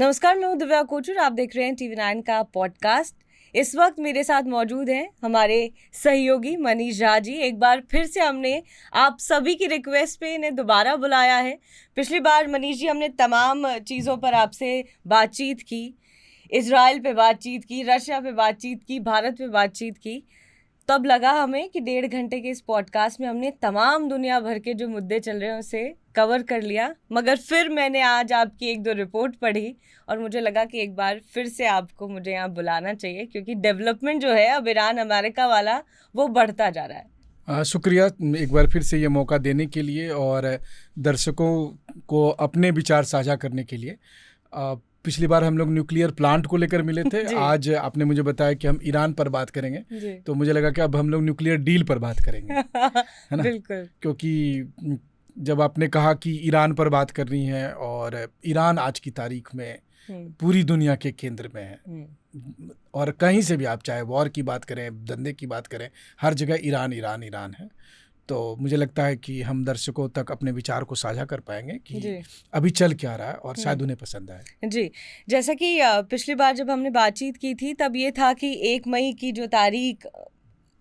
नमस्कार, मैं हूं दिव्या कोचर। आप देख रहे हैं TV9 का पॉडकास्ट। इस वक्त मेरे साथ मौजूद हैं हमारे सहयोगी मनीष झा जी। एक बार फिर से हमने आप सभी की रिक्वेस्ट पे इन्हें दोबारा बुलाया है। पिछली बार मनीष जी हमने तमाम चीज़ों पर आपसे बातचीत की, इजराइल पे बातचीत की, रशिया पे बातचीत की, भारत पे बातचीत की। तब लगा हमें कि 1.5 घंटे के इस पॉडकास्ट में हमने तमाम दुनिया भर के जो मुद्दे चल रहे हैं उसे कवर कर लिया। मगर फिर मैंने आज आपकी 1-2 रिपोर्ट पढ़ी और मुझे लगा कि एक बार फिर से आपको मुझे यहाँ बुलाना चाहिए, क्योंकि डेवलपमेंट जो है अब ईरान अमेरिका वाला वो बढ़ता जा रहा है। शुक्रिया एक बार फिर से ये मौका देने के लिए और दर्शकों को अपने विचार साझा करने के लिए। पिछली बार हम लोग न्यूक्लियर प्लांट को लेकर मिले थे। आज आपने मुझे बताया कि हम ईरान पर बात करेंगे, तो मुझे लगा कि अब हम लोग न्यूक्लियर डील पर बात करेंगे है ना? बिल्कुल। क्योंकि जब आपने कहा कि ईरान पर बात करनी है और ईरान आज की तारीख में पूरी दुनिया के केंद्र में है, और कहीं से भी आप चाहे वॉर की बात करें, धंधे की बात करें, हर जगह ईरान ईरान ईरान है। तो मुझे लगता है कि हम दर्शकों तक अपने विचार को साझा कर पाएंगे कि अभी चल क्या रहा है और शायद उन्हें पसंद आए। जी, जैसा कि पिछली बार जब हमने बातचीत की थी तब ये था कि 1 मई की जो तारीख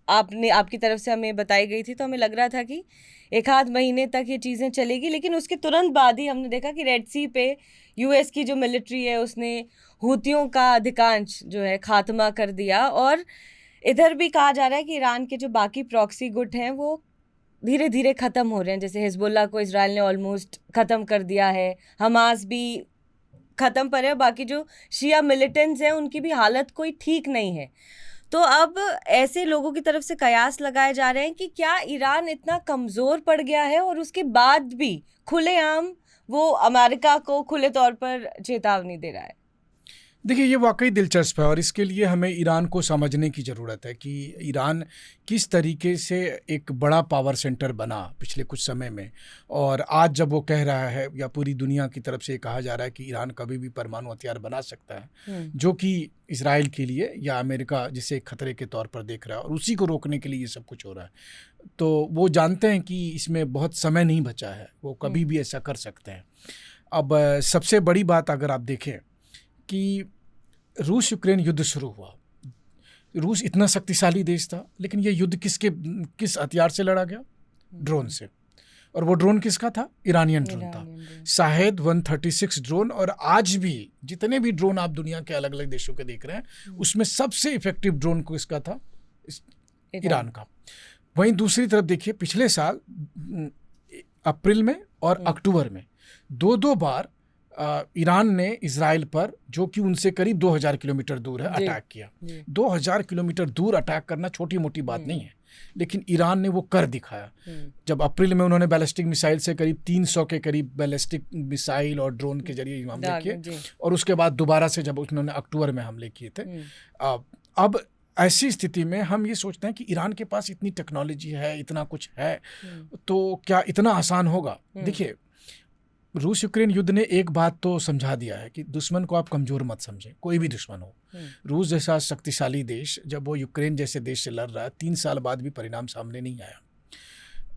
आपकी तरफ से हमें बताई गई थी, तो हमें लग रहा था कि 1-आध महीने तक ये चीज़ें चलेगी। लेकिन उसके तुरंत बाद ही हमने देखा कि रेड सी पे US की जो मिलिट्री है उसने हूतियों का अधिकांश जो है खात्मा कर दिया। और इधर भी कहा जा रहा है कि ईरान के जो बाकी प्रॉक्सी गुट हैं वो धीरे धीरे ख़त्म हो रहे हैं। जैसे हिजबुल्लाह को इजराइल ने ऑलमोस्ट ख़त्म कर दिया है, हमास भी ख़त्म पर है, बाकी जो शिया मिलिटेंट्स हैं उनकी भी हालत कोई ठीक नहीं है। तो अब ऐसे लोगों की तरफ से कयास लगाए जा रहे हैं कि क्या ईरान इतना कमज़ोर पड़ गया है और उसके बाद भी खुलेआम वो अमेरिका को खुले तौर पर चेतावनी दे रहा है। देखिए, ये वाकई दिलचस्प है और इसके लिए हमें ईरान को समझने की ज़रूरत है कि ईरान किस तरीके से एक बड़ा पावर सेंटर बना पिछले कुछ समय में, और आज जब वो कह रहा है या पूरी दुनिया की तरफ से कहा जा रहा है कि ईरान कभी भी परमाणु हथियार बना सकता है, जो कि इजराइल के लिए या अमेरिका जिसे एक खतरे के तौर पर देख रहा है, और उसी को रोकने के लिए ये सब कुछ हो रहा है। तो वो जानते हैं कि इसमें बहुत समय नहीं बचा है, वो कभी भी ऐसा कर सकते हैं। अब सबसे बड़ी बात अगर आप देखें कि रूस यूक्रेन युद्ध शुरू हुआ, रूस इतना शक्तिशाली देश था, लेकिन ये युद्ध किस हथियार से लड़ा गया? ड्रोन से। और वो ड्रोन किसका था? ईरानियन ड्रोन था, शाहेद 136 ड्रोन। और आज भी जितने भी ड्रोन आप दुनिया के अलग अलग देशों के देख रहे हैं, उसमें सबसे इफेक्टिव ड्रोन किसका था? ईरान का। वहीं दूसरी तरफ देखिए, पिछले साल अप्रैल में और अक्टूबर में दो बार ईरान ने इजराइल पर, जो कि उनसे करीब 2000 किलोमीटर दूर है, अटैक किया। 2000 किलोमीटर दूर अटैक करना छोटी मोटी बात नहीं है, लेकिन ईरान ने वो कर दिखाया। जब अप्रैल में उन्होंने बैलिस्टिक मिसाइल से करीब 300 के करीब बैलिस्टिक मिसाइल और ड्रोन के जरिए हमले किए, और उसके बाद दोबारा से जब उन्होंने अक्टूबर में हमले किए थे। अब ऐसी स्थिति में हम ये सोचते हैं कि ईरान के पास इतनी टेक्नोलॉजी है, इतना कुछ है, तो क्या इतना आसान होगा? देखिए, रूस यूक्रेन युद्ध ने एक बात तो समझा दिया है कि दुश्मन को आप कमज़ोर मत समझें, कोई भी दुश्मन हो। रूस जैसा शक्तिशाली देश जब वो यूक्रेन जैसे देश से लड़ रहा है, 3 साल बाद भी परिणाम सामने नहीं आया।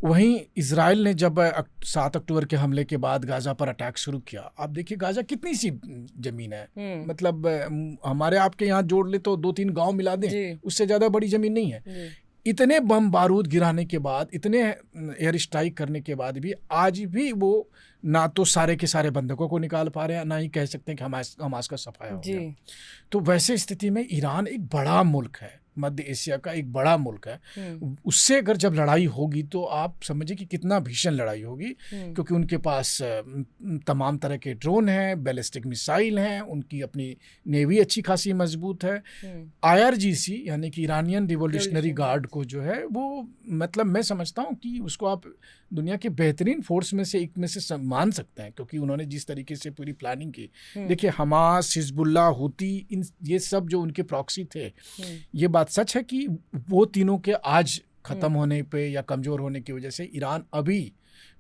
वहीं इजराइल ने जब 7 अक्टूबर के हमले के बाद गाज़ा पर अटैक शुरू किया, आप देखिए गाज़ा कितनी सी ज़मीन है, मतलब हमारे आपके यहाँ जोड़ ले तो 2-3 गाँव मिला दें, उससे ज़्यादा बड़ी ज़मीन नहीं है। इतने बम बारूद गिराने के बाद, इतने एयर स्ट्राइक करने के बाद भी आज भी वो ना तो सारे के सारे बंधकों को निकाल पा रहे हैं, ना ही कह सकते हैं कि हमास का सफाया हो गया। तो वैसे स्थिति में ईरान एक बड़ा मुल्क है, मध्य एशिया का एक बड़ा मुल्क है। उससे अगर जब लड़ाई होगी तो आप समझिए कि कितना भीषण लड़ाई होगी, क्योंकि उनके पास तमाम तरह के ड्रोन हैं, बैलिस्टिक मिसाइल हैं, उनकी अपनी नेवी अच्छी खासी मजबूत है। IRGC यानी कि ईरानियन रिवोल्यूशनरी गार्ड को जो है वो, मतलब मैं समझता हूँ कि उसको आप दुनिया के बेहतरीन फोर्स में से एक में से मान सकते हैं, क्योंकि उन्होंने जिस तरीके से पूरी प्लानिंग की। देखिए, हमास, हिजबुल्लाह, हूती, ये सब जो उनके प्रॉक्सी थे, ये बात सच है कि वो तीनों के आज खत्म होने पे या कमजोर होने की वजह से ईरान अभी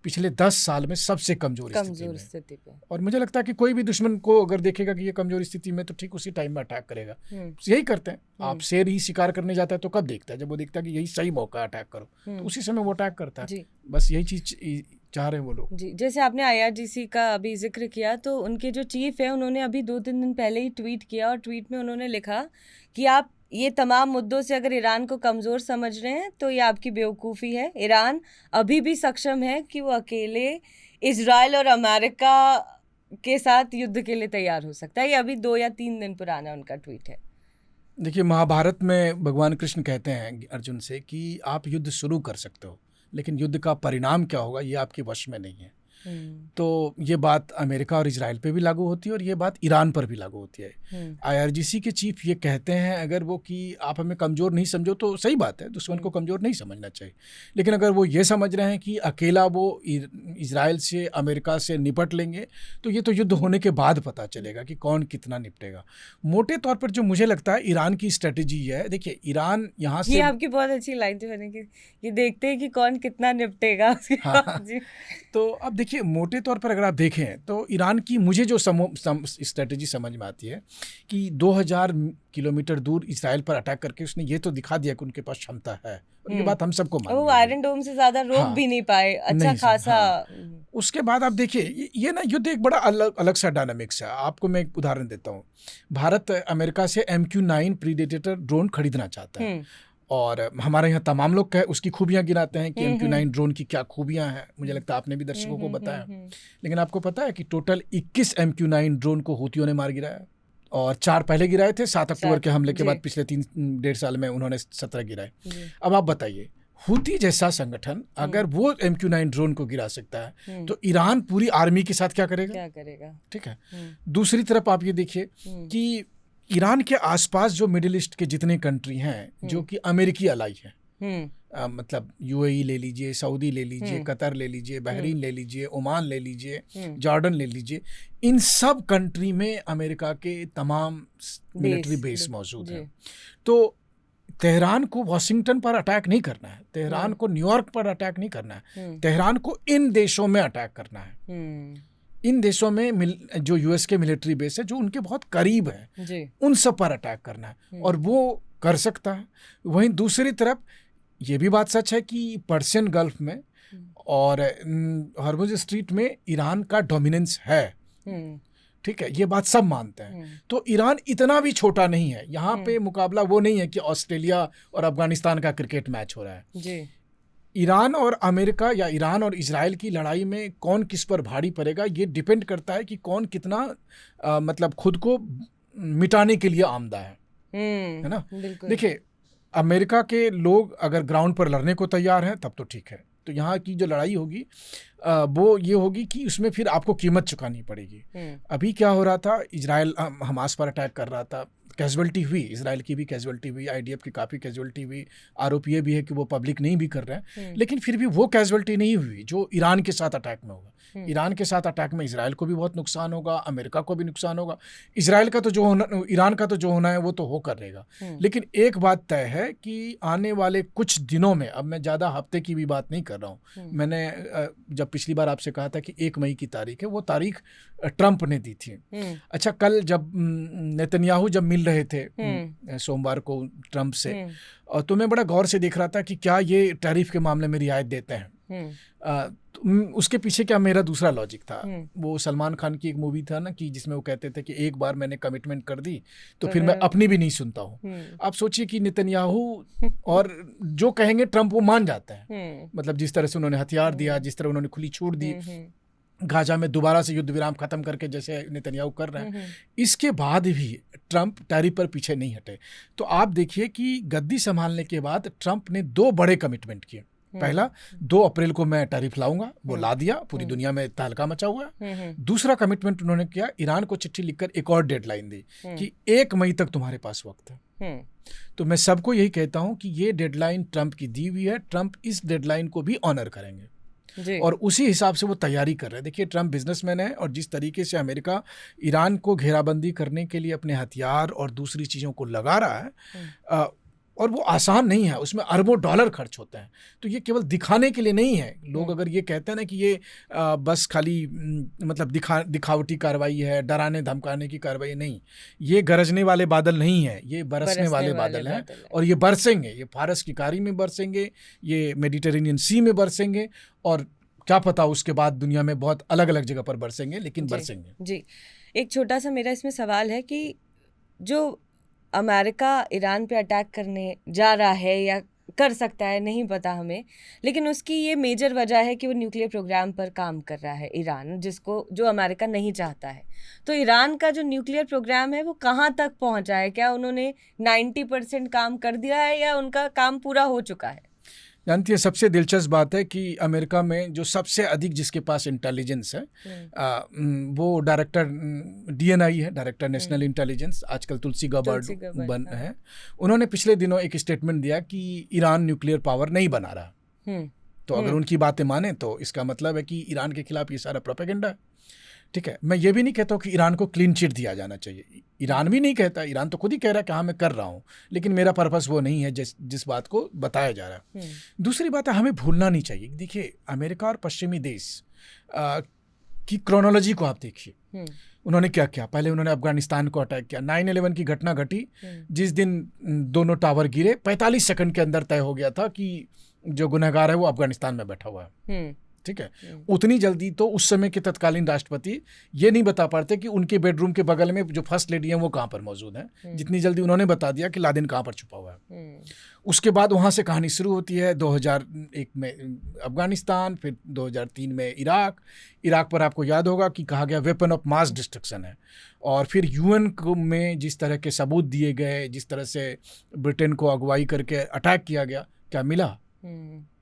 पिछले 10 साल में सबसे कमजोर स्थिति पे। और मुझे लगता है कि कोई भी दुश्मन को अगर देखेगा कि ये कमजोर स्थिति में, तो ठीक उसी टाइम में अटैक करेगा। यही करते हैं, आप शेर ही शिकार करने जाता है तो कब देखता है? जब वो देखता है कि यही सही मौका अटैक करो, तो उसी समय वो अटैक करता है। बस यही चीज चाह रहे हैं वो लोग। जी, जैसे आपने IRGC का अभी ज़िक्र किया, तो उनके जो चीफ है उन्होंने अभी 2-3 दिन पहले ही ट्वीट किया, और ट्वीट में उन्होंने लिखा कि आप ये तमाम मुद्दों से अगर ईरान को कमज़ोर समझ रहे हैं तो ये आपकी बेवकूफ़ी है। ईरान अभी भी सक्षम है कि वो अकेले इज़राइल और अमेरिका के साथ युद्ध के लिए तैयार हो सकता है। ये अभी 2 या 3 दिन पुराना उनका ट्वीट है। देखिए, महाभारत में भगवान कृष्ण कहते हैं अर्जुन से कि आप युद्ध शुरू कर सकते हो, लेकिन युद्ध का परिणाम क्या होगा ये आपके वश में नहीं है। तो ये बात अमेरिका और इजराइल पे भी लागू होती है और ये बात ईरान पर भी लागू होती है। IRGC के चीफ ये कहते हैं अगर वो कि आप हमें कमज़ोर नहीं समझो, तो सही बात है, दुश्मन को कमज़ोर नहीं समझना चाहिए। लेकिन अगर वो ये समझ रहे हैं कि अकेला वो इजराइल से, अमेरिका से निपट लेंगे, तो ये तो युद्ध होने के बाद पता चलेगा कि कौन कितना निपटेगा। मोटे तौर पर जो मुझे लगता है ईरान की स्ट्रेटेजी है, देखिए ईरान यहाँ से, ये आपकी बहुत अच्छी लाइन थी मैंने की, ये देखते हैं कि कौन कितना निपटेगा उसके बाद। जी। तो अब देखिए, मोटे तौर पर अगर आप देखें तो ईरान की मुझे जो स्ट्रेटेजी समझ में आती है कि 2000 किलोमीटर दूर इजराइल पर अटैक करके उसने ये तो दिखा दिया कि उनके पास क्षमता है, और ये बात हम सबको माननी वो है। आयरन डोम से ज्यादा रोक भी नहीं पाए, अच्छा नहीं, खासा। उसके बाद आप देखिए, ये ना युद्ध एक बड़ा अलग सा डायनामिक्स है। आपको मैं एक उदाहरण देता हूँ। भारत अमेरिका से MQ-9 प्रीडेटर ड्रोन खरीदना चाहता है, और हमारे यहाँ तमाम लोग उसकी खूबियां गिनाते हैं कि MQ-9 ड्रोन की क्या खूबियां हैं। मुझे लगता है आपने भी दर्शकों को बताया। लेकिन आपको पता है कि टोटल 21 MQ-9 ड्रोन को हूतियों ने मार गिराया, और 4 पहले गिराए थे। 7 अक्टूबर के हमले के बाद पिछले 3-1.5 साल में उन्होंने 17 गिराए। अब आप बताइए, हूती जैसा संगठन अगर वो MQ-9 ड्रोन को गिरा सकता है, तो ईरान पूरी आर्मी के साथ क्या करेगा? ठीक है। दूसरी तरफ आप ये देखिए कि ईरान के आसपास जो मिडिल ईस्ट के जितने कंट्री हैं जो कि अमेरिकी अलाई हैं, मतलब UAE ले लीजिए, सऊदी ले लीजिए, कतर ले लीजिए, बहरीन ले लीजिए, ओमान ले लीजिए, जॉर्डन ले लीजिए, इन सब कंट्री में अमेरिका के तमाम मिलिट्री बेस मौजूद हैं। तो तेहरान को वॉशिंगटन पर अटैक नहीं करना है, तेहरान को न्यूयॉर्क पर अटैक नहीं करना है, तेहरान को इन देशों में अटैक करना है। इन देशों में जो US के मिलिट्री बेस है, जो उनके बहुत करीब है, उन सब पर अटैक करना है, और वो कर सकता है। वहीं दूसरी तरफ ये भी बात सच है कि पर्शियन गल्फ में और हॉर्मुज़ स्ट्रीट में ईरान का डोमिनेंस है। ठीक है, ये बात सब मानते हैं। तो ईरान इतना भी छोटा नहीं है। यहाँ पे मुकाबला वो नहीं है कि ऑस्ट्रेलिया और अफगानिस्तान का क्रिकेट मैच हो रहा है। जी। ईरान और अमेरिका या ईरान और इजराइल की लड़ाई में कौन किस पर भारी पड़ेगा, ये डिपेंड करता है कि कौन कितना मतलब खुद को मिटाने के लिए आमदा है ना। देखिए, अमेरिका के लोग अगर ग्राउंड पर लड़ने को तैयार हैं तब तो ठीक है। तो यहाँ की जो लड़ाई होगी वो ये होगी कि उसमें फिर आपको कीमत चुकानी पड़ेगी। अभी क्या हो रहा था, इजराइल हमास पर अटैक कर रहा था, कैजुअल्टी हुई, इजराइल की भी कैजुअल्टी हुई, IDF की काफ़ी कैजुअल्टी हुई। आरोप ये भी है कि वो पब्लिक नहीं भी कर रहे हैं, लेकिन फिर भी वो कैजुअल्टी नहीं हुई जो ईरान के साथ अटैक में होगा। ईरान के साथ अटैक में इजराइल को भी बहुत नुकसान होगा, अमेरिका को भी नुकसान होगा। इजराइल का तो जो होना, ईरान का तो जो होना है वो तो हो कर रहेगा। लेकिन एक बात तय है कि आने वाले कुछ दिनों में, अब मैं ज़्यादा हफ्ते की भी बात नहीं कर रहा हूँ, मैंने जब पिछली बार आपसे कहा था कि 1 मई की तारीख है, वो तारीख ट्रंप ने दी थी। अच्छा, कल जब नेतन्याहू जब मिल रहे थे सोमवार को ट्रंप से, और तो मैं बड़ा गौर से देख रहा था कि क्या ये टैरिफ के मामले में रियायत देते हैं। उसके पीछे क्या मेरा दूसरा लॉजिक था, वो सलमान खान की एक मूवी था ना कि जिसमें वो कहते थे कि एक बार मैंने कमिटमेंट कर दी तो फिर मैं अपनी भी नहीं सुनता हूँ। आप सोचिए कि नेतन्याहू और जो कहेंगे ट्रंप वो मान जाता है। मतलब जिस तरह से उन्होंने हथियार दिया, जिस तरह उन्होंने खुली छूट दी, गाजा में दोबारा से युद्ध विराम खत्म करके जैसे नेतन्याहू कर रहे हैं, इसके बाद भी ट्रंप टैरिफ पर पीछे नहीं हटे। तो आप देखिए कि गद्दी संभालने के बाद ट्रंप ने 2 बड़े कमिटमेंट किए। पहला, 2 अप्रैल को मैं टैरिफ लाऊंगा, वो ला दिया, पूरी दुनिया में तहलका मचा हुआ है। दूसरा कमिटमेंट उन्होंने किया, ईरान को चिट्ठी लिखकर एक और डेडलाइन दी कि 1 मई तक तुम्हारे पास वक्त है। तो मैं सबको यही कहता हूं कि ये डेडलाइन ट्रंप की दी हुई है, ट्रंप इस डेडलाइन को भी ऑनर करेंगे और उसी हिसाब से वो तैयारी कर रहे हैं। देखिए, ट्रंप बिजनेसमैन है, और जिस तरीके से अमेरिका ईरान को घेराबंदी करने के लिए अपने हथियार और दूसरी चीज़ों को लगा रहा है, और वो आसान नहीं है, उसमें अरबों डॉलर खर्च होते हैं। तो ये केवल दिखाने के लिए नहीं है। लोग अगर ये कहते हैं ना कि ये बस खाली मतलब दिखावटी कार्रवाई है, डराने धमकाने की कार्रवाई नहीं, ये गरजने वाले बादल नहीं है, ये बरसने वाले बादल हैं, और ये बरसेंगे, ये फारस की खाड़ी में बरसेंगे, ये मेडिटेरेनियन सी में बरसेंगे, और क्या पता उसके बाद दुनिया में बहुत अलग अलग जगह पर बरसेंगे, लेकिन बरसेंगे। जी, एक छोटा सा मेरा इसमें सवाल है कि जो अमेरिका ईरान पे अटैक करने जा रहा है या कर सकता है, नहीं पता हमें, लेकिन उसकी ये मेजर वजह है कि वो न्यूक्लियर प्रोग्राम पर काम कर रहा है ईरान, जिसको जो अमेरिका नहीं चाहता है। तो ईरान का जो न्यूक्लियर प्रोग्राम है वो कहाँ तक पहुँचा है? क्या उन्होंने 90% काम कर दिया है या उनका काम पूरा हो चुका है? जानती है, सबसे दिलचस्प बात है कि अमेरिका में जो सबसे अधिक जिसके पास इंटेलिजेंस है वो डायरेक्टर DNI है, डायरेक्टर नेशनल इंटेलिजेंस, आजकल तुलसी गबर्ड है। उन्होंने पिछले दिनों एक स्टेटमेंट दिया कि ईरान न्यूक्लियर पावर नहीं बना रहा। तो अगर उनकी बातें माने तो इसका मतलब है कि ईरान के खिलाफ ये सारा प्रोपेगेंडा है। ठीक है, मैं ये भी नहीं कहता हूँ कि ईरान को क्लीन चिट दिया जाना चाहिए। ईरान भी नहीं कहता, ईरान तो खुद ही कह रहा है कि हाँ मैं कर रहा हूँ, लेकिन मेरा पर्पस वो नहीं है जिस बात को बताया जा रहा है। दूसरी बात है, हमें भूलना नहीं चाहिए। देखिए, अमेरिका और पश्चिमी देश की क्रोनोलॉजी को आप देखिए। उन्होंने क्या किया? पहले उन्होंने अफगानिस्तान को अटैक किया। 9/11 की घटना घटी जिस दिन दोनों टावर गिरे, 45 सेकंड के अंदर तय हो गया था कि जो गुनहगार है वो अफगानिस्तान में बैठा हुआ है। ठीक है, उतनी जल्दी तो उस समय के तत्कालीन राष्ट्रपति ये नहीं बता पाते कि उनके बेडरूम के बगल में जो फर्स्ट लेडी है वो कहाँ पर मौजूद है, जितनी जल्दी उन्होंने बता दिया कि लादेन कहाँ पर छुपा हुआ है। उसके बाद वहाँ से कहानी शुरू होती है। 2001 में अफगानिस्तान, फिर 2003 में इराक पर आपको याद होगा कि कहा गया वेपन ऑफ मास डिस्ट्रक्शन है। और फिर UN में जिस तरह के सबूत दिए गए, जिस तरह से ब्रिटेन को अगुवाई करके अटैक किया गया, क्या मिला?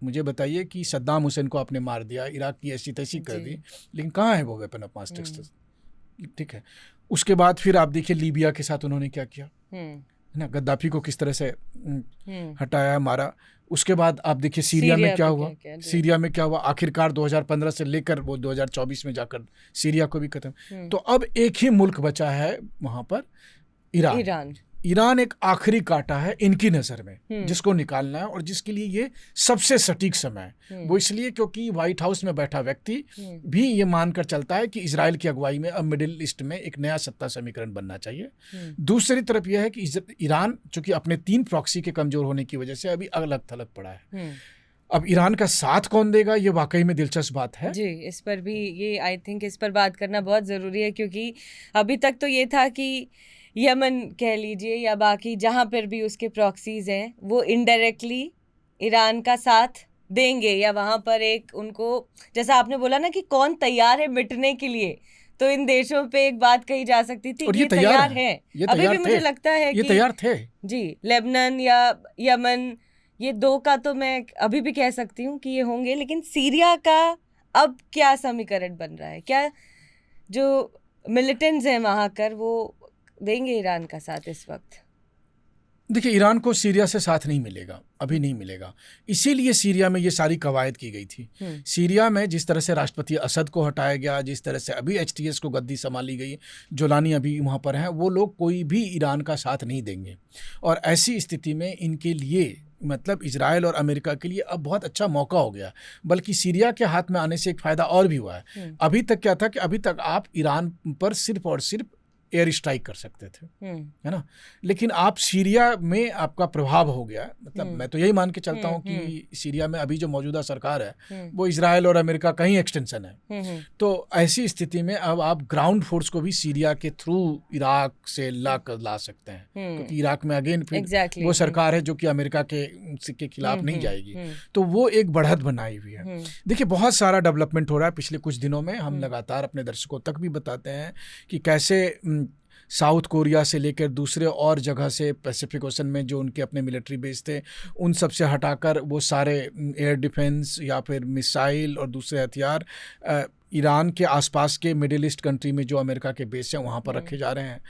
मुझे बताइए कि सद्दाम हुसैन को आपने मार दिया, इराक की ऐसी तैसी कर दी, लेकिन कहाँ है वो वेपन ऑफ मास डिस्ट्रक्शन? ठीक है, उसके बाद फिर आप देखिए लीबिया के साथ उन्होंने क्या किया, है ना, गद्दाफी को किस तरह से हटाया, मारा। उसके बाद आप देखिए सीरिया में क्या हुआ। सीरिया में क्या हुआ? आखिरकार 2015 से लेकर वो 2024 में जाकर सीरिया को भी खत्म। तो अब एक ही मुल्क बचा है वहाँ पर, ईरान एक आखिरी कांटा है इनकी नज़र में, जिसको निकालना है और जिसके लिए ये सबसे सटीक समय है। वो इसलिए क्योंकि व्हाइट हाउस में बैठा व्यक्ति भी ये मानकर चलता है कि इजराइल की अगुवाई में अब मिडिल ईस्ट में एक नया सत्ता समीकरण बनना चाहिए। दूसरी तरफ यह है कि ईरान चूंकि अपने 3 प्रॉक्सी के कमजोर होने की वजह से अभी अलग थलग पड़ा है। अब ईरान का साथ कौन देगा, ये वाकई में दिलचस्प बात है। जी, इस पर भी ये आई थिंक इस पर बात करना बहुत ज़रूरी है, क्योंकि अभी तक तो ये था कि यमन कह लीजिए या बाकी जहाँ पर भी उसके प्रॉक्सीज़ हैं वो इनडायरेक्टली ईरान का साथ देंगे, या वहाँ पर एक उनको, जैसा आपने बोला ना कि कौन तैयार है मिटने के लिए, तो इन देशों पे एक बात कही जा सकती थी कि ये तैयार है। अभी भी मुझे लगता है ये तैयार थे। जी, लेबनान या यमन, ये 2 का तो मैं अभी भी कह सकती हूँ कि ये होंगे, लेकिन सीरिया का अब क्या समीकरण बन रहा है? क्या जो मिलिटेंट्स हैं वहाँ कर वो देंगे ईरान का साथ इस वक्त? देखिए, ईरान को सीरिया से साथ नहीं मिलेगा, अभी नहीं मिलेगा। इसीलिए सीरिया में ये सारी कवायद की गई थी। सीरिया में जिस तरह से राष्ट्रपति असद को हटाया गया, जिस तरह से अभी HTS को गद्दी संभाली गई, जोलानी अभी वहाँ पर हैं, वो लोग कोई भी ईरान का साथ नहीं देंगे। और ऐसी स्थिति में इनके लिए, मतलब इजराइल और अमेरिका के लिए अब बहुत अच्छा मौका हो गया। बल्कि सीरिया के हाथ में आने से एक फ़ायदा और भी हुआ है। अभी तक क्या था कि अभी तक आप ईरान पर सिर्फ और सिर्फ एयर स्ट्राइक कर सकते थे, है ना, लेकिन आप सीरिया में आपका प्रभाव हो गया। मतलब मैं तो यही मान के चलता हूँ कि सीरिया में अभी जो मौजूदा सरकार है वो इजराइल और अमेरिका का ही एक्सटेंशन है। तो ऐसी स्थिति में अब आप ग्राउंड फोर्स को भी सीरिया के थ्रू इराक से ला सकते हैं, क्योंकि इराक में अगेन फिर वो सरकार है जो कि अमेरिका के खिलाफ नहीं जाएगी। तो वो एक बढ़त बनाई हुई है। देखिए, बहुत सारा डेवलपमेंट हो रहा है पिछले कुछ दिनों में। हम लगातार अपने दर्शकों तक भी बताते हैं कि कैसे साउथ कोरिया से लेकर दूसरे और जगह से पैसिफिक ओशन में जो उनके अपने मिलिट्री बेस थे, उन सब से हटाकर वो सारे एयर डिफेंस या फिर मिसाइल और दूसरे हथियार ईरान के आसपास के मिडिल ईस्ट कंट्री में जो अमेरिका के बेस हैं वहाँ पर रखे जा रहे हैं।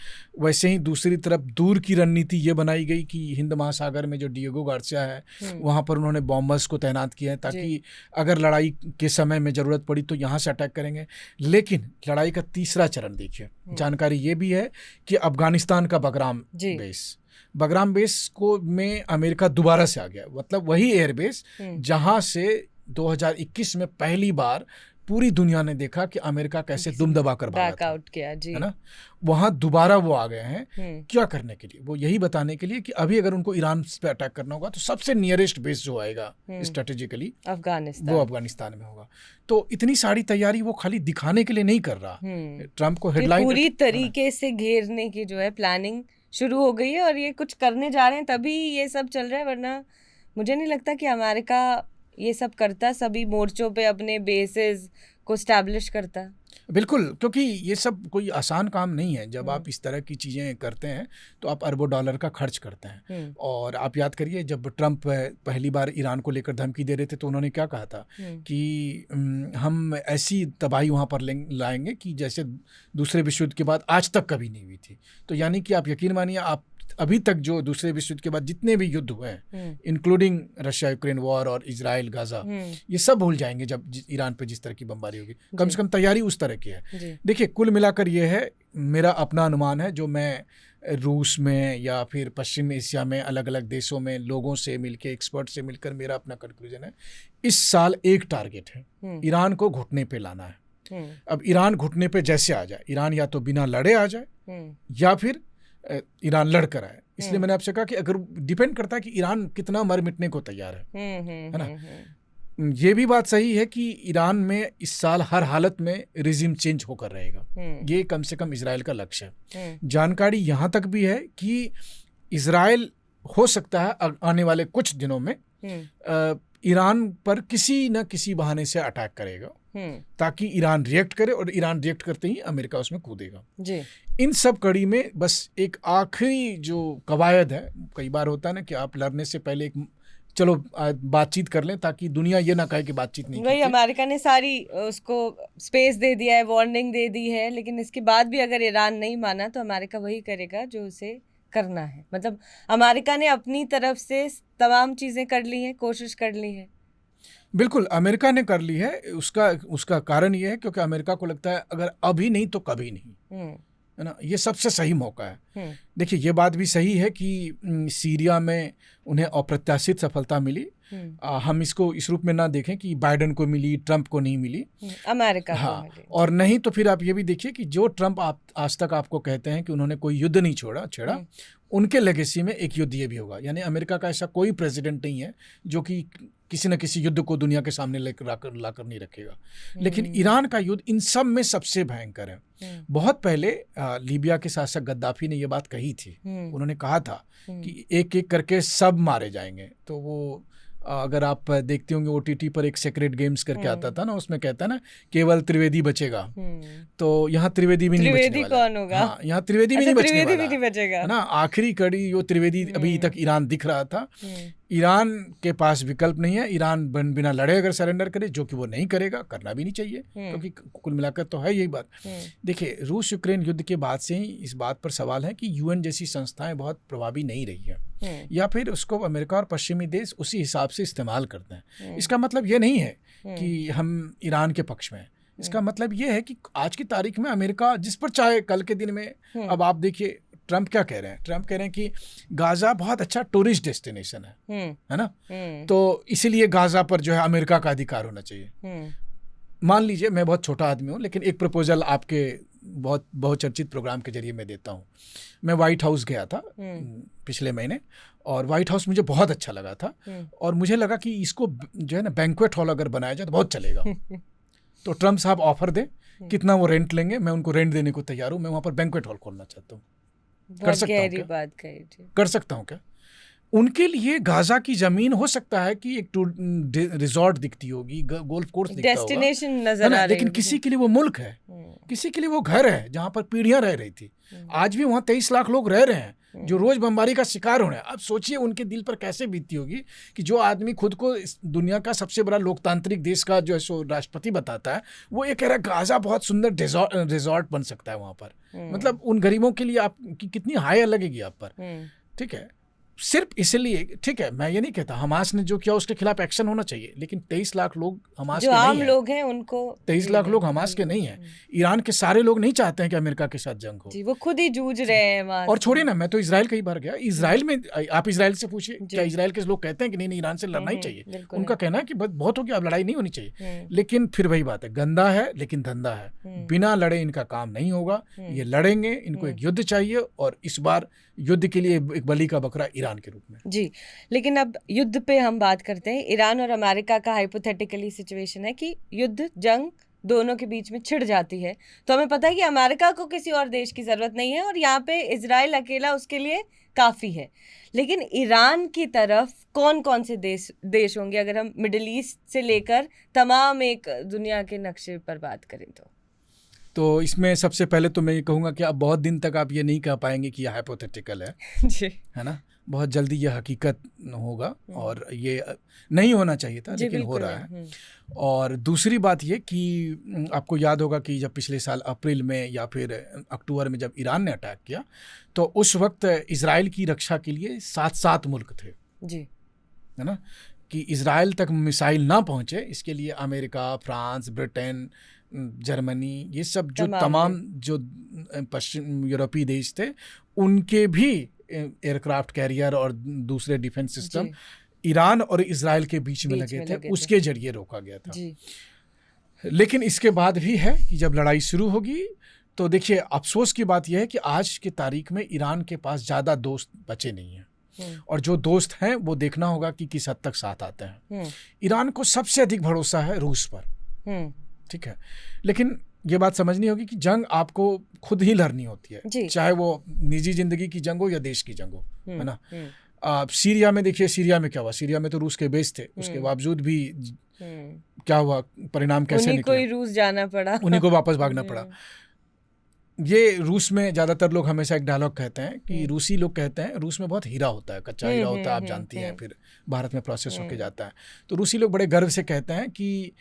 वैसे ही दूसरी तरफ दूर की रणनीति ये बनाई गई कि हिंद महासागर में जो डिएगो गार्सिया है वहाँ पर उन्होंने बॉम्बर्स को तैनात किया है, ताकि अगर लड़ाई के समय में ज़रूरत पड़ी तो यहाँ से अटैक करेंगे। लेकिन लड़ाई का तीसरा चरण देखिए, जानकारी ये भी है कि अफगानिस्तान का बगराम बेस को में अमेरिका दोबारा से आ गया। मतलब वही एयरबेस जहाँ से 2021 में पहली बार पूरी दुनिया ने देखा कि अमेरिका कैसे दुम दबाकर भागा बैक था, आउट किया जी। है ना। वहां दोबारा वो आ गए हैं हम्म, क्या करने के लिए, वो यही बताने के लिए कि अभी अगर उनको ईरान पे अटैक करना होगा तो सबसे नियरेस्ट बेस जो आएगा स्ट्रेटेजिकली वो अफगानिस्तान। अफगानिस्तान में होगा। तो इतनी सारी तैयारी वो खाली दिखाने के लिए नहीं कर रहा, ट्रम्प को ये हेडलाइन पूरी तरीके से घेरने की जो है प्लानिंग शुरू हो गई है और ये कुछ करने जा रहे हैं तभी ये सब चल रहा है, वरना मुझे नहीं लगता कि अमेरिका ये सब करता, सभी मोर्चों पे अपने बेसेस को स्टैब्लिश करता। बिल्कुल, क्योंकि ये सब कोई आसान काम नहीं है। जब आप इस तरह की चीज़ें करते हैं तो आप अरबों डॉलर का खर्च करते हैं। और आप याद करिए जब ट्रम्प पहली बार ईरान को लेकर धमकी दे रहे थे तो उन्होंने क्या कहा था कि हम ऐसी तबाही वहाँ पर लाएंगे कि जैसे दूसरे विश्व युद्ध के बाद आज तक कभी नहीं हुई थी। तो यानी कि आप यकीन मानिए, आप अभी तक जो दूसरे विश्व युद्ध के बाद जितने भी युद्ध हुए हैं, इंक्लूडिंग रशिया यूक्रेन वॉर और इजराइल गाजा, ये सब भूल जाएंगे जब ईरान पे जिस तरह की बमबारी होगी। कम से कम तैयारी उस तरह की है। देखिए, कुल मिलाकर ये है, मेरा अपना अनुमान है, जो मैं रूस में या फिर पश्चिम एशिया में अलग अलग देशों में लोगों से मिलकर, एक्सपर्ट से मिलकर, मेरा अपना कंक्लूजन है, इस साल एक टारगेट है, ईरान को घुटने पे लाना है। अब ईरान घुटने पे जैसे आ जाए, ईरान या तो बिना लड़े आ जाए या फिर ईरान लड़कर आए। इसलिए मैंने आपसे कहा कि अगर डिपेंड करता है कि ईरान कितना मर मिटने को तैयार है ना। ये भी बात सही है कि ईरान में इस साल हर हालत में रिजिम चेंज होकर रहेगा, ये कम से कम इजराइल का लक्ष्य है। जानकारी यहाँ तक भी है कि इजराइल हो सकता है आने वाले कुछ दिनों में ईरान पर किसी न किसी बहाने से अटैक करेगा, ताकि ईरान रिएक्ट करे, और ईरान रिएक्ट करते ही अमेरिका उसमें कूदेगा जी। इन सब कड़ी में बस एक आखिरी जो कवायद है, कई बार होता है ना कि आप लड़ने से पहले एक चलो बातचीत कर लें, ताकि दुनिया ये ना कहे कि बातचीत नहीं की। वही अमेरिका ने सारी उसको स्पेस दे दिया है, वार्निंग दे दी है, लेकिन इसके बाद भी अगर ईरान नहीं माना तो अमेरिका वही करेगा जो उसे करना है। मतलब अमेरिका ने अपनी तरफ से तमाम चीज़ें कर ली हैं, कोशिश कर ली है। बिल्कुल, अमेरिका ने कर ली है। उसका कारण ये है क्योंकि अमेरिका को लगता है अगर अभी नहीं तो कभी नहीं, है ना। ये सबसे सही मौका है। देखिए, ये बात भी सही है कि सीरिया में उन्हें अप्रत्याशित सफलता मिली। हम इसको इस रूप में ना देखें कि बाइडेन को मिली, ट्रंप को नहीं मिली, अमेरिका हाँ, को मिली। और नहीं तो फिर आप ये भी देखिए कि जो ट्रंप आज तक आपको कहते हैं कि उन्होंने कोई युद्ध नहीं छेड़ा, उनके लेगेसी में एक युद्ध ये भी होगा। यानी अमेरिका का ऐसा कोई प्रेसिडेंट नहीं है जो कि किसी न किसी युद्ध को दुनिया के सामने लाकर नहीं रखेगा। लेकिन ईरान का युद्ध इन सब में सबसे भयंकर है। बहुत पहले लीबिया के शासक गद्दाफी ने ये बात कही थी। उन्होंने कहा था कि एक एक करके सब मारे जाएंगे। तो वो अगर आप देखते होंगे OTT पर एक सेक्रेट गेम्स करके आता था ना, उसमें कहता है ना केवल त्रिवेदी बचेगा। तो यहाँ त्रिवेदी भी नहीं बचने वाला। कौन होगा? हाँ, यहाँ त्रिवेदी भी नहीं बचने वाला, भी नहीं बचेगा, है ना। आखिरी कड़ी जो त्रिवेदी अभी तक ईरान दिख रहा था। ईरान के पास विकल्प नहीं है। ईरान बिना लड़े अगर सरेंडर करे, जो कि वो नहीं करेगा, करना भी नहीं चाहिए, क्योंकि कुल मिलाकर तो है यही बात। देखिए, रूस यूक्रेन युद्ध के बाद से ही इस बात पर सवाल है कि UN जैसी संस्थाएं बहुत प्रभावी नहीं रही है, या फिर उसको अमेरिका और पश्चिमी देश उसी हिसाब से इस्तेमाल करते हैं। इसका मतलब ये नहीं है कि हम ईरान के पक्ष में हैं। इसका मतलब ये है कि आज की तारीख में अमेरिका जिस पर चाहे, कल के दिन में, अब आप देखिए ट्रंप क्या कह रहे हैं। ट्रंप कह रहे हैं कि गाजा बहुत अच्छा टूरिस्ट डेस्टिनेशन है ना। तो इसीलिए गाजा पर जो है अमेरिका का अधिकार होना चाहिए। मान लीजिए मैं बहुत छोटा आदमी हूँ, लेकिन एक प्रपोजल आपके बहुत बहुचर्चित प्रोग्राम के जरिए मैं देता हूँ। मैं व्हाइट हाउस गया था पिछले महीने, और व्हाइट हाउस मुझे बहुत अच्छा लगा था, और मुझे लगा कि इसको जो है ना बैंक्वेट हॉल अगर बनाया जाए तो बहुत चलेगा। तो ट्रंप साहब ऑफर दें, कितना वो रेंट लेंगे, मैं उनको रेंट देने को तैयार हूँ। मैं वहाँ पर बैंक्वेट हॉल खोलना चाहता हूँ। कर सकता हूँ क्या? उनके लिए गाजा की जमीन हो सकता है कि एक रिजॉर्ट दिखती होगी, गोल्फ कोर्स दिखता होगा, डेस्टिनेशन नजर आ रही है, लेकिन किसी के लिए वो मुल्क है, किसी के लिए वो घर है जहाँ पर पीढ़ियां रह रही थी। आज भी वहाँ 23 लाख लोग रह रहे हैं जो रोज बमबारी का शिकार हो रहे हैं। अब सोचिए उनके दिल पर कैसे बीतती होगी कि जो आदमी खुद को इस दुनिया का सबसे बड़ा लोकतांत्रिक देश का जो है सो राष्ट्रपति बताता है, वो ये कह रहा है गाजा बहुत सुंदर रिजॉर्ट बन सकता है वहाँ पर। मतलब उन गरीबों के लिए आपकी कितनी हाय लगेगी आप पर, ठीक है। सिर्फ इसलिए, ठीक है, मैं ये नहीं कहता हमास ने जो किया उसके खिलाफ एक्शन होना चाहिए, लेकिन 23 लाख लोग हमास जो के आम नहीं हैं। लोग हैं उनको 23 लाख लोग हमास के नहीं हैं। ईरान के सारे लोग नहीं चाहते हैं कि अमेरिका के साथ जंग हो। जी, वो खुद ही जूझ रहे हैं वहां और से। छोड़िए ना, मैं तो इजराइल कई बार गया। इजराइल में आप इजराइल से पूछिए, क्या इजराइल के लोग कहते हैं कि नहीं नहीं ईरान से लड़ना ही चाहिए? बिल्कुल उनका कहना है कि बहुत हो गया, अब लड़ाई नहीं होनी चाहिए। लेकिन फिर वही बात है, गंदा है लेकिन धंधा है। बिना लड़े इनका काम नहीं होगा। ये लड़ेंगे, इनको एक युद्ध चाहिए, और इस बार युद्ध के लिए एक बलि का बकरा ईरान के रूप में। जी, लेकिन अब युद्ध पे हम बात करते हैं। ईरान और अमेरिका का हाइपोथेटिकली सिचुएशन है कि युद्ध, जंग दोनों के बीच में छिड़ जाती है, तो हमें पता है कि अमेरिका को किसी और देश की ज़रूरत नहीं है और यहाँ पे इजराइल अकेला उसके लिए काफ़ी है। लेकिन ईरान की तरफ कौन कौन से देश होंगे अगर हम मिडिल ईस्ट से लेकर तमाम एक दुनिया के नक्शे पर बात करें तो इसमें सबसे पहले तो मैं ये कहूँगा कि अब बहुत दिन तक आप ये नहीं कह पाएंगे कि यह हाइपोथेटिकल है। जी, है ना, बहुत जल्दी यह हकीकत होगा, और ये नहीं होना चाहिए था लेकिन हो रहा है। और दूसरी बात ये कि आपको याद होगा कि जब पिछले साल अप्रैल में या फिर अक्टूबर में जब ईरान ने अटैक किया, तो उस वक्त इजराइल की रक्षा के लिए 7 मुल्क थे। जी, है ना, कि इजराइल तक मिसाइल ना पहुंचे, इसके लिए अमेरिका, फ्रांस, ब्रिटेन, जर्मनी, ये सब जो तमाम जो पश्चिम यूरोपीय देश थे, उनके भी एयरक्राफ्ट कैरियर और दूसरे डिफेंस सिस्टम ईरान और इजराइल के बीच में लगे थे, उसके जरिए रोका गया था। जी। लेकिन इसके बाद भी है कि जब लड़ाई शुरू होगी तो देखिए, अफसोस की बात यह है कि आज की तारीख में ईरान के पास ज़्यादा दोस्त बचे नहीं हैं, और जो दोस्त हैं वो देखना होगा कि किस हद तक साथ आते हैं। ईरान को सबसे अधिक भरोसा है रूस पर, ठीक है, लेकिन ये बात समझनी होगी कि जंग आपको खुद ही लड़नी होती है, चाहे वो निजी जिंदगी की जंग हो या देश की जंग हो, है ना। सीरिया में देखिए, सीरिया में क्या हुआ, सीरिया में तो रूस के बेस थे, उसके बावजूद भी क्या हुआ, परिणाम कैसे निकले, उन्हीं को रूस जाना पड़ा, उन्हीं को वापस भागना पड़ा। ये रूस में ज़्यादातर लोग हमेशा एक डायलॉग कहते हैं कि रूसी लोग कहते हैं, रूस में बहुत हीरा होता है, कच्चा हीरा होता है, आप जानती हैं, फिर भारत में प्रोसेस होके जाता है। तो रूसी लोग बड़े गर्व से कहते हैं कि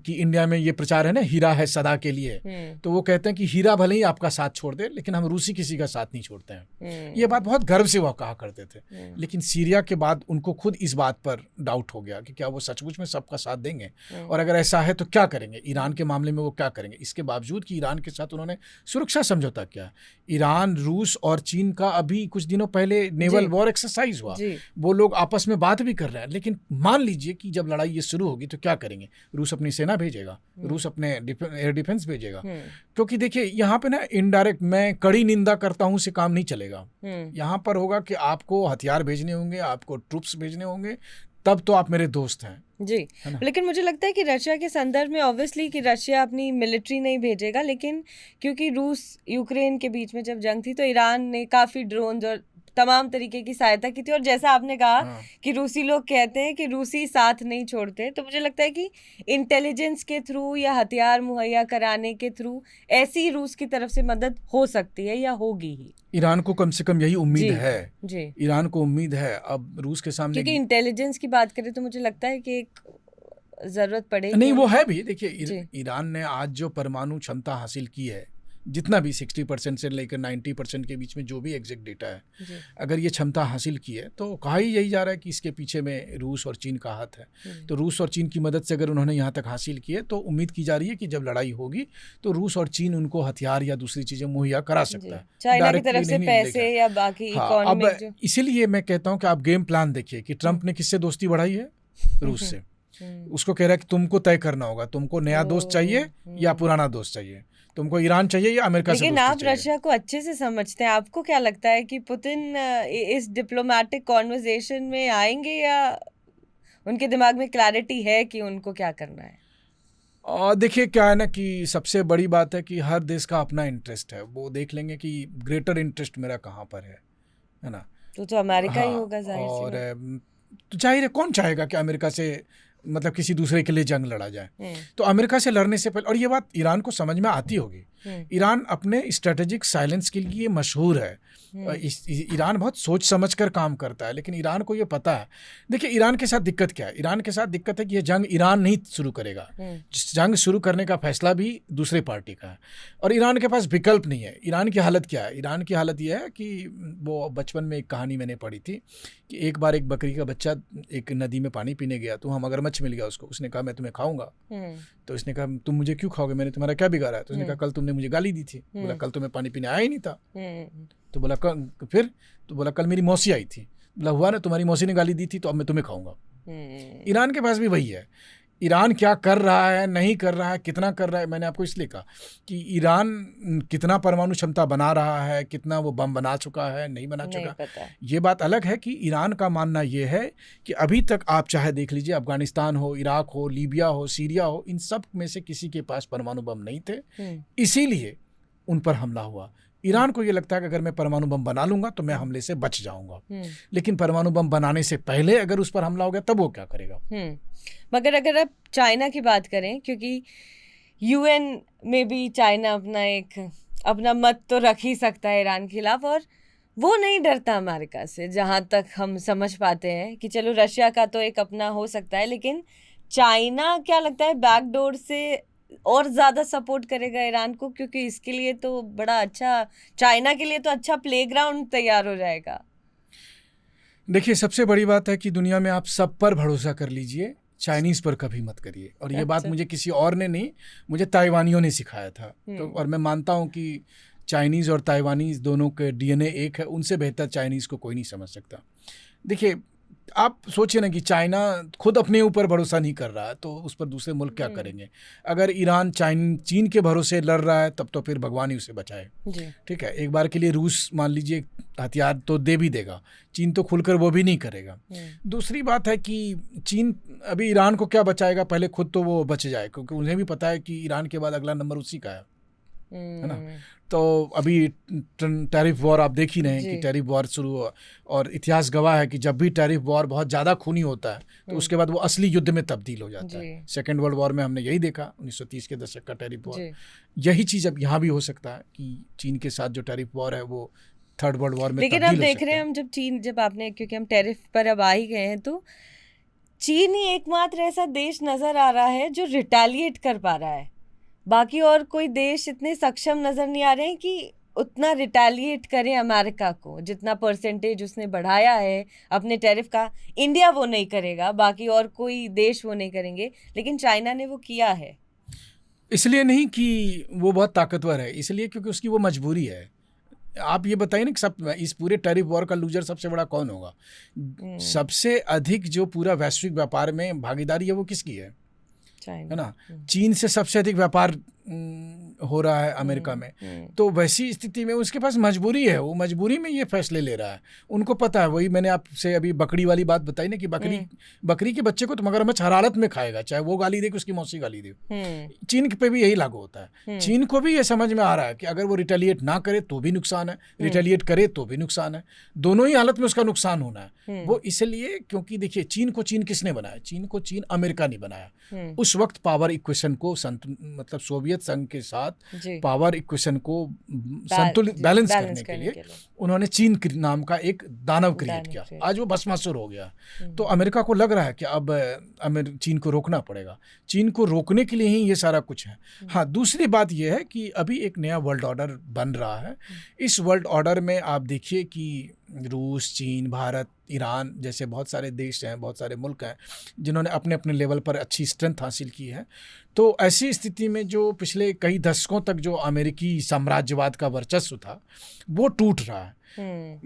इंडिया में ये प्रचार है ना, हीरा है सदा के लिए, तो वो कहते हैं कि हीरा भले ही आपका साथ छोड़ दे, लेकिन हम रूसी किसी का साथ नहीं छोड़ते हैं। ये बात बहुत गर्व से वो कहा करते थे। लेकिन सीरिया के बाद उनको खुद इस बात पर डाउट हो गया कि क्या वो सचमुच में सबका साथ देंगे, और अगर ऐसा है तो क्या करेंगे, ईरान के मामले में वो क्या करेंगे। इसके बावजूद कि ईरान के साथ उन्होंने सुरक्षा समझौता किया। ईरान, रूस और चीन का अभी कुछ दिनों पहले नेवल वॉर एक्सरसाइज हुआ, वो लोग आपस में बात भी कर रहे हैं। लेकिन मान लीजिए कि जब लड़ाई ये शुरू होगी तो क्या करेंगे, रूस अपनी सेना भेजेगा, रूस अपने एयर डिफेंस भेजेगा, क्योंकि देखिए यहाँ पे ना इनडायरेक्ट, मैं कड़ी निंदा करता हूँ से काम नहीं चलेगा। यहाँ पर होगा कि आपको हथियार भेजने होंगे, आपको ट्रूप्स भेजने होंगे, तब तो आप मेरे दोस्त हैं। जी, लेकिन मुझे लगता है कि रशिया के संदर्भ में ऑब्वियसली कि रशिया अपनी मिलिट्री नहीं भेजेगा, लेकिन क्योंकि रूस यूक्रेन के बीच में जब जंग थी तो ईरान ने काफ़ी ड्रोन्स और तमाम तरीके की सहायता की थी, और जैसा आपने कहा कि रूसी लोग कहते हैं कि रूसी साथ नहीं छोड़ते, तो मुझे लगता है कि इंटेलिजेंस के थ्रू या हथियार मुहैया कराने के थ्रू ऐसी रूस की तरफ से मदद हो सकती है या होगी ही। ईरान को कम से कम यही उम्मीद है। जी, ईरान को उम्मीद है। अब रूस के सामने, क्योंकि इंटेलिजेंस की बात करें तो मुझे लगता है कि एक ज़रूरत पड़ेगी। नहीं, वो है भी। देखिए, ईरान ने आज जो परमाणु क्षमता हासिल की है, जितना भी 60% से लेकर 90% के बीच में जो भी एग्जैक्ट डेटा है, अगर ये क्षमता हासिल की है तो कहा ही यही जा रहा है कि इसके पीछे में रूस और चीन का हाथ है। तो रूस और चीन की मदद से अगर उन्होंने यहाँ तक हासिल की है तो उम्मीद की जा रही है कि जब लड़ाई होगी तो रूस और चीन उनको हथियार या दूसरी चीज़ें मुहैया करा सकता है, चाइना की तरफ से पैसे या बाकी इकोनॉमिक। अब इसीलिए मैं कहता हूँ कि आप गेम प्लान देखिए कि ट्रंप ने किससे दोस्ती बढ़ाई है, रूस से। उसको कह रहा है कि तुमको तय करना होगा, तुमको नया दोस्त चाहिए या पुराना दोस्त चाहिए, तुमको ईरान चाहिए या अमेरिका से दोस्ती चाहिए। लेकिन आप रशिया को अच्छे से समझते हैं, आपको क्या लगता है कि पुतिन इस डिप्लोमेटिक कॉन्वर्सेशन में आएंगे या उनके दिमाग में क्लैरिटी है कि उनको क्या करना है? और देखिए, क्या है ना कि सबसे बड़ी बात है कि हर देश का अपना इंटरेस्ट है, वो देख लेंगे कि ग्रेटर इंटरेस्ट मेरा कहाँ पर है ना। तो अमेरिका ही होगा जाहिर सी। और तो जाहिर है, कौन चाहेगा कि अमेरिका से मतलब किसी दूसरे के लिए जंग लड़ा जाए। तो अमेरिका से लड़ने से पहले, और ये बात ईरान को समझ में आती होगी ईरान अपने स्ट्रेटेजिक साइलेंस के लिए मशहूर है। ईरान बहुत सोच समझ कर काम करता है, लेकिन ईरान को ये पता है। देखिए ईरान के साथ दिक्कत क्या है, ईरान के साथ दिक्कत है कि ये जंग ईरान नहीं शुरू करेगा, जंग शुरू करने का फैसला भी दूसरे पार्टी का है, और ईरान के पास विकल्प नहीं है। ईरान की हालत क्या है, ईरान की हालत ये है कि वो बचपन में एक कहानी मैंने पढ़ी थी कि एक बार एक बकरी का बच्चा एक नदी में पानी पीने गया, तो वहाँ मगरमच्छ मिल गया उसको। उसने कहा मैं तुम्हें खाऊंगा। तो उसने कहा तुम मुझे क्यों खाओगे, मैंने तुम्हारा क्या बिगाड़ा है? तो उसने कहा कल तुमने मुझे गाली दी थी। बोला कल तो मैं पानी पीने आया ही नहीं था। तो बोला फिर? तो बोला कल मेरी मौसी आई थी। बोला हुआ ना, तुम्हारी मौसी ने गाली दी थी तो अब मैं तुम्हें खाऊंगा। ईरान के पास भी वही है। ईरान क्या कर रहा है, नहीं कर रहा है, कितना कर रहा है, मैंने आपको इसलिए कहा कि ईरान कितना परमाणु क्षमता बना रहा है, कितना वो बम बना चुका है, नहीं बना चुका, ये बात अलग है। कि ईरान का मानना ये है कि अभी तक आप चाहे देख लीजिए, अफगानिस्तान हो, इराक हो, लीबिया हो, सीरिया हो, इन सब में से किसी के पास परमाणु बम नहीं थे, इसीलिए उन पर हमला हुआ। ईरान को ये लगता है कि अगर मैं परमाणु बम बना लूंगा तो मैं हमले से बच जाऊंगा, लेकिन परमाणु बम बनाने से पहले अगर उस पर हमला हो गया तब वो क्या करेगा। मगर अगर आप चाइना की बात करें, क्योंकि यूएन में भी चाइना अपना मत तो रख ही सकता है ईरान के खिलाफ, और वो नहीं डरता अमेरिका से, जहाँ तक हम समझ पाते हैं कि चलो रशिया का तो एक अपना हो सकता है, लेकिन चाइना क्या लगता है बैकडोर से और ज़्यादा सपोर्ट करेगा ईरान को, क्योंकि इसके लिए तो बड़ा अच्छा, चाइना के लिए तो अच्छा प्लेग्राउंड तैयार हो जाएगा। देखिए सबसे बड़ी बात है कि दुनिया में आप सब पर भरोसा कर लीजिए, चाइनीज़ पर कभी मत करिए। और ये बात मुझे किसी और ने नहीं, मुझे ताइवानियों ने सिखाया था। तो और मैं मानता हूँ कि चाइनीज़ और ताइवानीज़ दोनों के डीएनए एक है, उनसे बेहतर चाइनीज़ को कोई नहीं समझ सकता। देखिए आप सोचिए ना कि चाइना खुद अपने ऊपर भरोसा नहीं कर रहा है, तो उस पर दूसरे मुल्क क्या करेंगे। अगर ईरान चीन के भरोसे लड़ रहा है तब तो फिर भगवान ही उसे बचाए। ठीक है, एक बार के लिए रूस मान लीजिए हथियार तो दे भी देगा, चीन तो खुलकर वो भी नहीं करेगा। दूसरी बात है कि चीन अभी ईरान को क्या बचाएगा, पहले खुद तो वो बच जाए, क्योंकि उन्हें भी पता है कि ईरान के बाद अगला नंबर उसी का है ना। तो अभी टैरिफ वॉर आप देख ही रहे हैं कि टैरिफ वॉर शुरू हुआ, और इतिहास गवाह है कि जब भी टैरिफ वॉर बहुत ज़्यादा खूनी होता है तो उसके बाद वो असली युद्ध में तब्दील हो जाता है। सेकेंड वर्ल्ड वॉर में हमने यही देखा, 1930 के दशक का टैरिफ वॉर। यही चीज़ अब यहाँ भी हो सकता है कि चीन के साथ जो टैरिफ वॉर है वो थर्ड वर्ल्ड वॉर में लेकिन अब देख रहे हैं हम जब आपने, क्योंकि हम टैरिफ पर अब आ ही गए हैं, तो चीन ही एकमात्र ऐसा देश नज़र आ रहा है जो रिटेलिएट कर पा रहा है। बाकी और कोई देश इतने सक्षम नज़र नहीं आ रहे हैं कि उतना रिटेलिएट करें अमेरिका को। जितना परसेंटेज उसने बढ़ाया है अपने टैरिफ का, इंडिया वो नहीं करेगा, बाकी और कोई देश वो नहीं करेंगे, लेकिन चाइना ने वो किया है। इसलिए नहीं कि वो बहुत ताकतवर है, इसलिए क्योंकि उसकी वो मजबूरी है। आप ये बताइए ना कि सब इस पूरे टैरिफ वॉर का लूजर सबसे बड़ा कौन होगा। सबसे अधिक जो पूरा वैश्विक व्यापार में भागीदारी है वो किसकी है ना। चीन से सबसे अधिक व्यापार हो रहा है अमेरिका में। तो वैसी स्थिति में उसके पास मजबूरी है, वो मजबूरी में ये फैसले ले रहा है। उनको पता है, वही मैंने आपसे अभी बकरी वाली बात बताई ना कि बकरी के बच्चे को तो मगरमच्छ हर हालत में खाएगा, चाहे वो गाली दे कि उसकी मौसी गाली दे। चीन पे भी यही लागू होता है। चीन को भी ये समझ में आ रहा है कि अगर वो रिटेलिएट ना करे तो भी नुकसान है, रिटेलिएट करे तो भी नुकसान है, दोनों ही हालत में उसका नुकसान होना है। वो इसलिए, क्योंकि देखिए चीन को चीन किसने बनाया, चीन को चीन अमेरिका ने बनाया। उस वक्त पावर इक्वेशन को मतलब सोवियत संघ के साथ पावर इक्वेशन को संतुलित बैलेंस करने के लिए उन्होंने चीन नाम का एक दानव क्रिएट किया। आज वो भस्मासुर हो गया। तो अमेरिका को लग रहा है कि अब चीन को रोकना पड़ेगा। चीन को रोकने के लिए ही ये सारा कुछ है। हाँ, दूसरी बात ये है कि अभी एक नया वर्ल्ड ऑर्डर बन रहा है। इस वर्ल्ड ऑर्डर में आप देखिए कि रूस, चीन, भारत, ईरान जैसे बहुत सारे देश हैं, बहुत सारे मुल्क हैं जिन्होंने अपने अपने लेवल पर अच्छी स्ट्रेंथ हासिल की है। तो ऐसी स्थिति में जो पिछले कई दशकों तक जो अमेरिकी साम्राज्यवाद का वर्चस्व था वो टूट रहा है।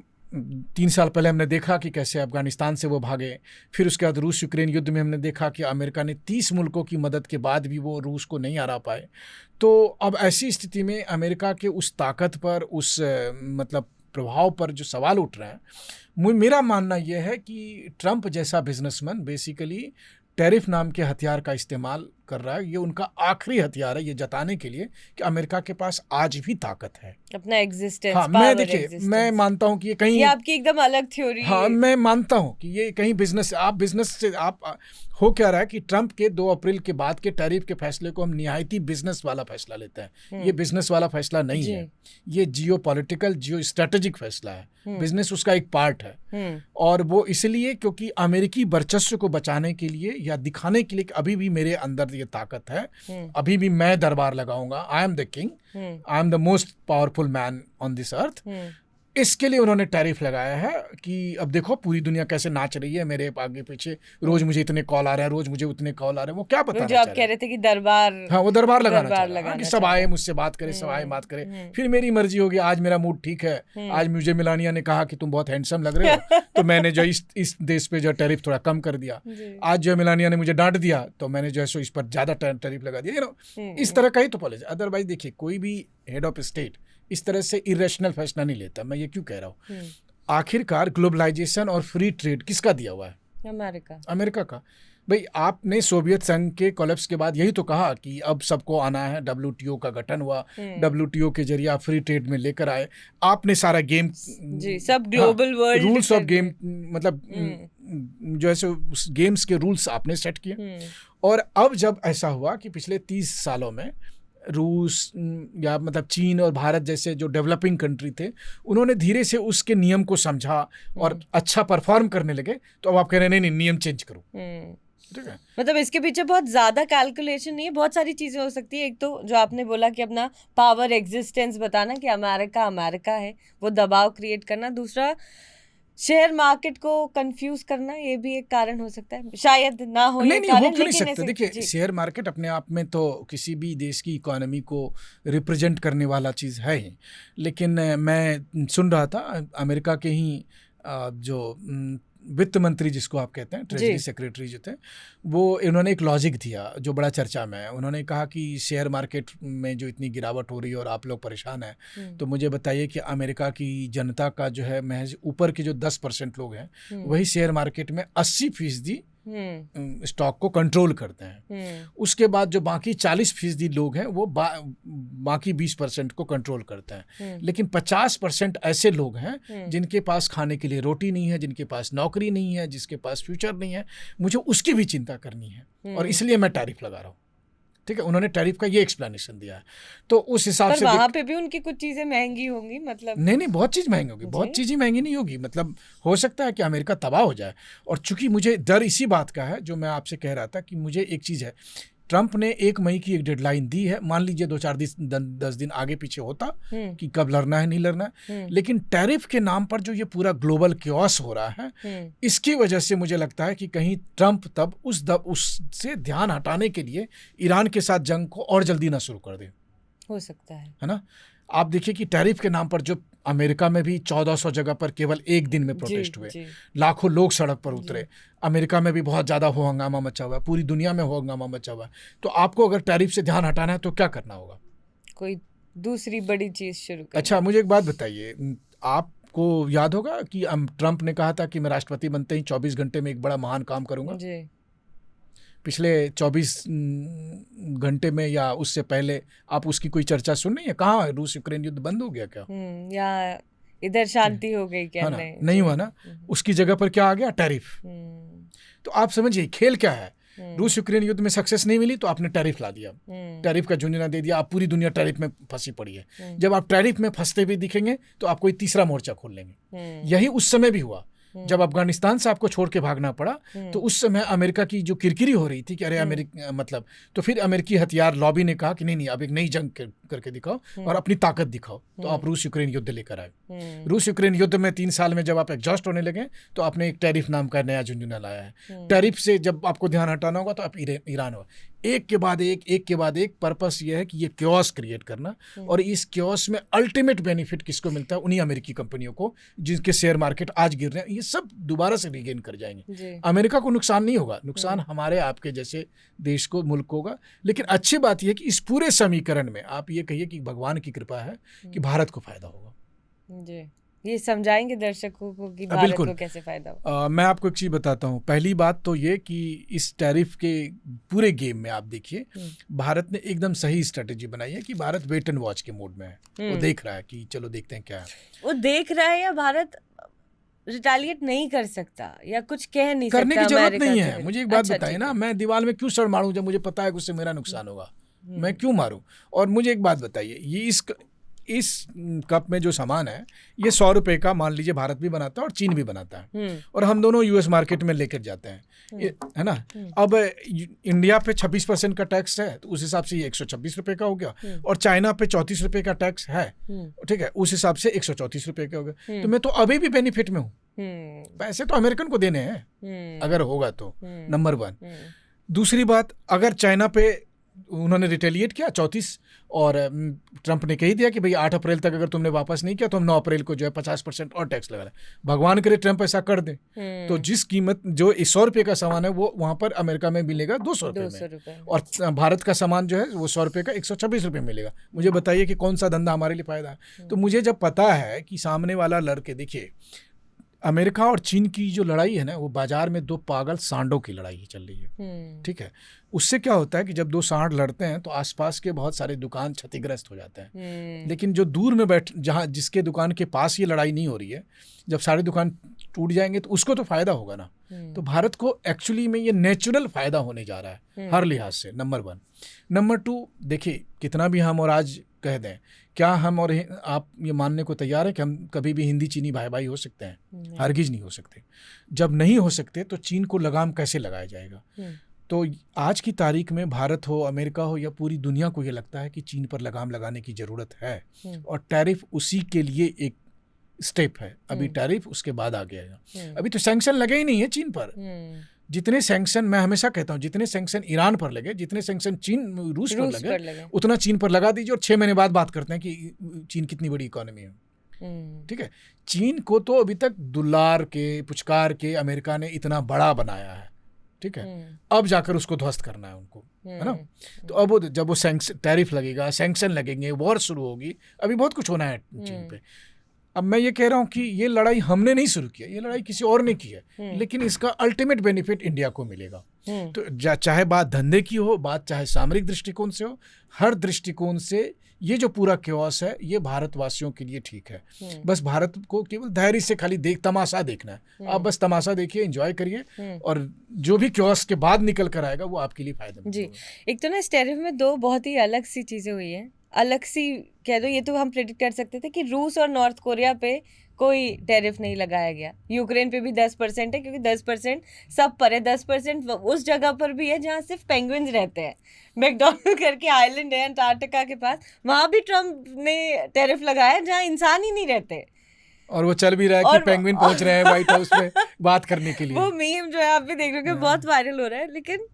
3 साल पहले हमने देखा कि कैसे अफगानिस्तान से वो भागे, फिर उसके बाद रूस यूक्रेन युद्ध में हमने देखा कि अमेरिका ने 30 मुल्कों की मदद के बाद भी वो रूस को नहीं हरा पाए। तो अब ऐसी स्थिति में अमेरिका के उस ताकत पर, उस मतलब प्रभाव पर जो सवाल उठ रहे हैं, मेरा मानना यह है कि ट्रंप जैसा बिजनेसमैन बेसिकली टैरिफ नाम के हथियार का इस्तेमाल कर रहा है, ये उनका आखिरी हथियार है, ये जताने के लिए कि अमेरिका के पास आज भी ताकत है अपना एग्जिस्टेंस, हाँ, मैं देखिए मैं मानता हूँ कि ये कहीं, ये आपकी एकदम अलग थ्योरी हाँ, है। मैं मानता हूँ कि ये कहीं बिजनेस से आप हो क्या रहा है कि ट्रंप के 2 अप्रैल के बाद के टैरिफ के फैसले को हम निहायती बिजनेस वाला फैसला लेते हैं। ये बिजनेस वाला फैसला नहीं है, ये जियो स्ट्रेटेजिक फैसला है। बिजनेस उसका एक पार्ट है, और वो इसलिए क्योंकि अमेरिकी वर्चस्व को बचाने के लिए या दिखाने के लिए कि अभी भी मेरे अंदर ये ताकत है, अभी भी मैं दरबार लगाऊंगा, I am the king, I am the most powerful man on this earth. इसके लिए उन्होंने टैरिफ लगाया है कि अब देखो पूरी दुनिया कैसे नाच रही है मेरे आगे पीछे, रोज मुझे इतने कॉल आ रहे हैं, रोज मुझे उतने कॉल आ रहे हैं, वो क्या बताना जो आप कह रहे थे कि दरबार, हाँ, वो दरबार लगाना चाह रहा है कि सब आए मुझसे बात करें, सब आए बात करें, फिर मेरी मर्जी होगी। आज मेरा मूड ठीक है, आज मुझे मेलानिया ने कहा कि तुम बहुत हैंडसम लग रहे हो तो मैंने जो इस देश पे जो टैरिफ थोड़ा कम कर दिया। आज जो मेलानिया ने मुझे डांट दिया तो मैंने जो है सो इस पर ज्यादा टैरिफ लगा दिया, इस तरह का ही तो पॉलिसी। अदरवाइज देखिए कोई भी हेड ऑफ स्टेट इस तरह से इरेशनल फैसला नहीं लेता। मैं ये क्यों कह रहा हूँ, आखिरकार ग्लोबलाइजेशन और फ्री ट्रेड किसका दिया हुआ है? अमेरिका का। भाई आपने सोवियत संघ के कोलैप्स के बाद यही तो कहा कि अब सबको आना है, WTO का गठन हुआ, WTO के जरिए आप फ्री ट्रेड में लेकर आए, आपने सारा गेम सब global world rules of game, मतलब जो है सो उस गेम्स के रूल्स आपने सेट किए। और अब जब ऐसा हुआ कि पिछले 30 सालों में रूस या मतलब चीन और भारत जैसे जो डेवलपिंग कंट्री थे, उन्होंने धीरे से उसके नियम को समझा और अच्छा परफॉर्म करने लगे, तो अब आप कह रहे हैं नहीं नियम चेंज करो। ठीक है, मतलब इसके पीछे बहुत ज्यादा कैलकुलेशन नहीं है, बहुत सारी चीजें हो सकती है। एक तो जो आपने बोला कि अपना पावर एग्जिस्टेंस बताना कि अमेरिका है, वो दबाव क्रिएट करना। दूसरा शेयर मार्केट को कंफ्यूज करना, ये भी एक कारण हो सकता है, शायद ना हो। नहीं हो क्यों नहीं सकता। देखिए शेयर मार्केट अपने आप में तो किसी भी देश की इकोनॉमी को रिप्रेजेंट करने वाला चीज़ है ही, लेकिन मैं सुन रहा था अमेरिका के ही जो वित्त मंत्री जिसको आप कहते हैं, ट्रेजरी सेक्रेटरी जो थे, वो इन्होंने एक लॉजिक दिया जो बड़ा चर्चा में है। उन्होंने कहा कि शेयर मार्केट में जो इतनी गिरावट हो रही है और आप लोग परेशान हैं, तो मुझे बताइए कि अमेरिका की जनता का जो है महज ऊपर के जो 10% लोग हैं, वही शेयर मार्केट में 80% स्टॉक को कंट्रोल करते हैं। उसके बाद जो बाकी 40% लोग हैं वो बाकी 20% को कंट्रोल करते हैं। लेकिन 50% ऐसे लोग हैं जिनके पास खाने के लिए रोटी नहीं है, जिनके पास नौकरी नहीं है, जिसके पास फ्यूचर नहीं है। मुझे उसकी भी चिंता करनी है और इसलिए मैं टैरिफ लगा रहा हूँ। ठीक है, उन्होंने टैरिफ का ये एक्सप्लेनेशन दिया है। तो उस हिसाब से वहाँ पे भी उनकी कुछ चीजें महंगी होंगी, मतलब नहीं बहुत चीज़ महंगी होगी, बहुत चीज़ें महंगी नहीं होगी। मतलब हो सकता है कि अमेरिका तबाह हो जाए। और चूंकि मुझे डर इसी बात का है जो मैं आपसे कह रहा था कि मुझे एक चीज़ है, ट्रंप ने 1 मई की एक डेडलाइन दी है। मान लीजिए 2-4-10 दिन आगे पीछे होता कि कब लड़ना है नहीं लड़ना है, लेकिन टैरिफ के नाम पर जो ये पूरा ग्लोबल क्योस हो रहा है, इसकी वजह से मुझे लगता है कि कहीं ट्रंप तब उससे ध्यान हटाने के लिए ईरान के साथ जंग को और जल्दी ना शुरू कर दे। हो सकता है ना। आप देखिए कि टैरिफ के नाम पर जो अमेरिका में भी 1400 जगह पर केवल एक दिन में प्रोटेस्ट हुए, लाखों लोग सड़क पर उतरे। अमेरिका में भी बहुत ज़्यादा हो हंगामा मचा हुआ है, पूरी दुनिया में हो हंगामा मचा हुआ है। तो आपको अगर टैरिफ से ध्यान हटाना है तो क्या करना होगा? कोई दूसरी बड़ी चीज़ शुरू करना। अच्छा मुझे एक बात बताइए, आपको याद होगा कि ट्रंप ने कहा था कि मैं राष्ट्रपति बनते ही 24 घंटे में एक बड़ा महान काम करूँगा। पिछले 24 घंटे में या उससे पहले आप उसकी कोई चर्चा सुन रही है? कहाँ है? रूस यूक्रेन युद्ध बंद हो गया क्या? या इधर शांति हो गई क्या? नहीं हुआ ना। उसकी जगह पर क्या आ गया? टैरिफ। तो आप समझिए खेल क्या है। रूस यूक्रेन युद्ध में सक्सेस नहीं मिली तो आपने टैरिफ ला दिया, टैरिफ का झुंझुना दे दिया। आप पूरी दुनिया टैरिफ में फंसी पड़ी है। जब आप टैरिफ में फंसते हुए दिखेंगे तो आप कोई तीसरा मोर्चा खोल लेंगे। यही उस समय भी हुआ जब अफगानिस्तान से आपको छोड़ के भागना पड़ा। तो उस समय अमेरिका की जो किरकिरी हो रही थी कि अरे अमेरिका मतलब, तो फिर अमेरिकी हथियार लॉबी ने कहा कि नहीं अब एक नई जंग करके दिखाओ और अपनी ताकत दिखाओ। तो आप रूस यूक्रेन युद्ध लेकर आए। रूस यूक्रेन युद्ध में 3 साल में जब आप एग्जॉस्ट होने लगे तो आपने एक टैरिफ नाम का नया झुंझुना लाया है। टैरिफ से जब आपको ध्यान हटाना होगा तो आप ईरान हो। एक के बाद एक पर्पस ये है कि ये क्योस क्रिएट करना। और इस क्योस में अल्टीमेट बेनिफिट किसको मिलता है? उन्हीं अमेरिकी कंपनियों को जिनके शेयर मार्केट आज गिर रहे हैं। ये सब दोबारा से रिगेन कर जाएंगे। अमेरिका को नुकसान नहीं होगा, नुकसान हमारे आपके जैसे देश को, मुल्क होगा। लेकिन अच्छी बात यह है कि इस पूरे समीकरण में आप ये कहिए कि भगवान की कृपा है कि भारत को फायदा होगा। ये समझाएंगे दर्शकों को कि भारत बिल्कुल। को कैसे फायदा हो। मैं आपको एक चीज़ बताता हूँ। पहली बात तो ये कि इस टैरिफ के पूरे गेम में आप देखिए, भारत ने एकदम सही स्ट्रेटेजी बनाई है कि भारत वेट एंड वॉच के मोड में है। वो देख रहा है कि चलो देखते हैं क्या है। वो देख रहा है या भारत रिटेलिएट नहीं कर सकता या कुछ कह नहीं करने सकता? की जरूरत अमेरिका नहीं के है। लिए। मुझे एक बात अच्छा, बताइए ठीक ना, है। मैं दीवार में क्यों सर मारूं जब मुझे पता है कि उससे मेरा नुकसान होगा? मैं क्यों मारूं? और मुझे एक बात बताइए, ये इस कप में जो सामान है, ये 100 रुपए का मान लीजिए भारत भी बनाता है और चीन भी बनाता है, और हम दोनों यूएस मार्केट में लेकर जाते हैं, है ना। अब इंडिया पे 26% का टैक्स है, तो उस हिसाब से ये 126 रुपए का हो गया, और चाइना पे 34 रुपए का टैक्स है, ठीक है, उस हिसाब से 134 रुपए का हो गया। तो मैं तो अभी भी बेनिफिट में हूँ। पैसे तो अमेरिकन को देने हैं अगर होगा तो, नंबर 1। दूसरी बात, अगर चाइना पे उन्होंने रिटेलिएट किया 34, और ट्रंप ने कही दिया कि भाई 8 अप्रैल तक अगर तुमने वापस नहीं किया तो हम 9 अप्रैल को जो है 50% और टैक्स लगा रहे हैं। भगवान करे ट्रंप ऐसा कर दे, तो जिस कीमत जो 100 रुपये का सामान है वो वहाँ पर अमेरिका में मिलेगा 200 रुपये में, और भारत का सामान जो है वो 100 रुपये का 126 रुपये मिलेगा। मुझे बताइए कि कौन सा धंधा हमारे लिए फायदा है? तो मुझे जब पता है कि सामने वाला लड़के, देखिए अमेरिका और चीन की जो लड़ाई है ना, वो बाजार में 2 पागल सांडों की लड़ाई चल रही है, ठीक है। उससे क्या होता है कि जब 2 सांड लड़ते हैं तो आसपास के बहुत सारे दुकान क्षतिग्रस्त हो जाते हैं, लेकिन जो दूर में जहाँ जिसके दुकान के पास ये लड़ाई नहीं हो रही है, जब सारे दुकान टूट जाएंगे तो उसको तो फायदा होगा ना। तो भारत को एक्चुअली में ये नेचुरल फायदा होने जा रहा है हर लिहाज से, नंबर 1। नंबर 2, देखिए कितना भी हम और आज कह दें, क्या हम और आप ये मानने को तैयार है कि हम कभी भी हिंदी चीनी भाई भाई हो सकते हैं? हरगिज नहीं हो सकते। जब नहीं हो सकते तो चीन को लगाम कैसे लगाया जाएगा? तो आज की तारीख में भारत हो, अमेरिका हो, या पूरी दुनिया को ये लगता है कि चीन पर लगाम लगाने की ज़रूरत है, और टैरिफ उसी के लिए एक स्टेप है। अभी टैरिफ उसके बाद आ गया। अभी तो सैंक्शन लगे ही नहीं है चीन पर। जितने सैंक्शन, मैं हमेशा कहता हूँ, जितने सैंक्शन ईरान पर लगे, जितने सैंक्शन रूस पर लगे, उतना चीन पर लगा दीजिए, और 6 महीने बाद बात करते हैं कि चीन कितनी बड़ी इकोनॉमी है, ठीक है। चीन को तो अभी तक दुलार के, पुचकार के अमेरिका ने इतना बड़ा बनाया है, ठीक है। अब जाकर उसको ध्वस्त करना है उनको, है ना। तो अब जब वो टैरिफ लगेगा, सैंक्शन लगेंगे, वॉर शुरू होगी, अभी बहुत कुछ होना है चीन पे। अब मैं ये कह रहा हूँ कि ये लड़ाई हमने नहीं शुरू की है, ये लड़ाई किसी और ने की है, लेकिन इसका अल्टीमेट बेनिफिट इंडिया को मिलेगा। तो चाहे बात धंधे की हो, बात चाहे सामरिक दृष्टिकोण से हो, हर दृष्टिकोण से ये जो पूरा क्योस है, ये भारतवासियों के लिए ठीक है। बस भारत को केवल धैर्य से खाली तमाशा देखना है। आप बस तमाशा देखिए, एंजॉय करिए, और जो भी क्योस के बाद निकल कर आएगा वो आपके लिए फायदेमंद जी। एक तो ना इस टैरिफ में 2 बहुत ही अलग सी चीज़ें हुई हैं। अलग सी कह दो, ये तो हम प्रेडिक्ट कर सकते थे कि रूस और नॉर्थ कोरिया पे कोई टैरिफ नहीं लगाया गया। यूक्रेन पे भी 10% है, क्योंकि 10% सब पर है। 10% उस जगह पर भी है जहाँ सिर्फ पेंगुइन्स रहते हैं। मैकडोनल्ड करके आइलैंड है अंटार्कटिका के पास, वहाँ भी ट्रम्प ने टैरिफ लगाया जहाँ इंसान ही नहीं रहते, और वो चल भी रहा है कि पेंगुइन पहुंच रहे हैं व्हाइट हाउस में बात करने के लिए। वो मीम जो है आप भी देख रहे हो कि बहुत वायरल हो रहा है। लेकिन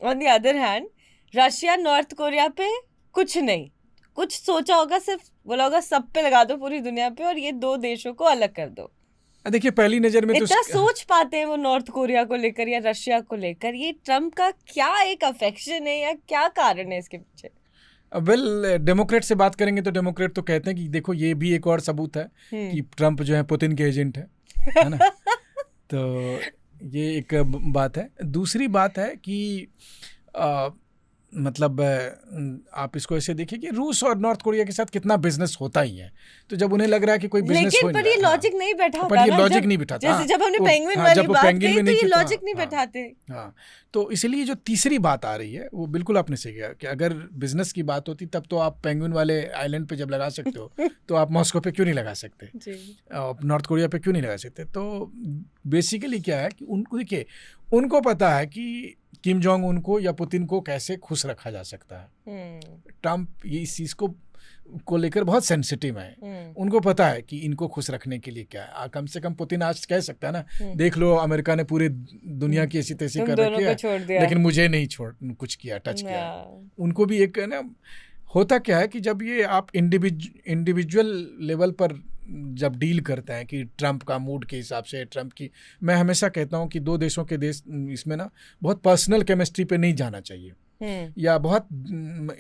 on the other hand, Russia north Korea पे कुछ नहीं, कुछ सोचा होगा, सिर्फ बोला होगा सब पे लगा दो, पूरी दुनिया पे, और ये 2 देशों को अलग कर दो। देखिए पहली नजर में इतना सोच पाते हैं वो नॉर्थ कोरिया को लेकर या रशिया को लेकर? ये ट्रम्प का क्या एक अफेक्शन है या क्या कारण है इसके पीछे? वेल, डेमोक्रेट से बात करेंगे तो डेमोक्रेट तो कहते हैं कि देखो ये भी एक और सबूत है कि ट्रम्प जो है पुतिन के एजेंट है ना। तो ये एक बात है। दूसरी बात है कि मतलब आप इसको ऐसे देखिए कि रूस और नॉर्थ कोरिया के साथ कितना बिजनेस होता ही है, तो जब उन्हें लग रहा है कि कोई बिजनेस हो, पर ये लॉजिक नहीं बैठा होता, पर ये लॉजिक नहीं बैठाता। जैसे जब हमने पेंगुइन वाली बात कही तो ये लॉजिक नहीं बैठाते। हाँ, तो इसलिए जो तीसरी बात आ रही है वो बिल्कुल आपने सही किया कि अगर बिजनेस की बात होती तब तो आप पेंगुइन वाले आइलैंड पे जब लगा सकते हो तो आप मॉस्को पे क्यों नहीं लगा सकते, नॉर्थ कोरिया पे क्यों नहीं लगा सकते? तो बेसिकली क्या है कि उनको देखिए, उनको पता है कि किम जोंग उनको या पुतिन को कैसे खुश रखा जा सकता है। ट्रम्प ये इस चीज़ को लेकर बहुत सेंसिटिव है। उनको पता है कि इनको खुश रखने के लिए क्या है। कम से कम पुतिन आज कह सकता है ना, देख लो अमेरिका ने पूरी दुनिया की ऐसी तैसी कर रखी है, लेकिन मुझे नहीं कुछ किया, टच किया। उनको भी एक ना, होता क्या है कि जब ये आप इंडिविजुअल लेवल पर जब डील करते हैं कि ट्रम्प का मूड के हिसाब से, ट्रम्प की, मैं हमेशा कहता हूं कि 2 देशों के देश इसमें ना बहुत पर्सनल केमिस्ट्री पे नहीं जाना चाहिए। या बहुत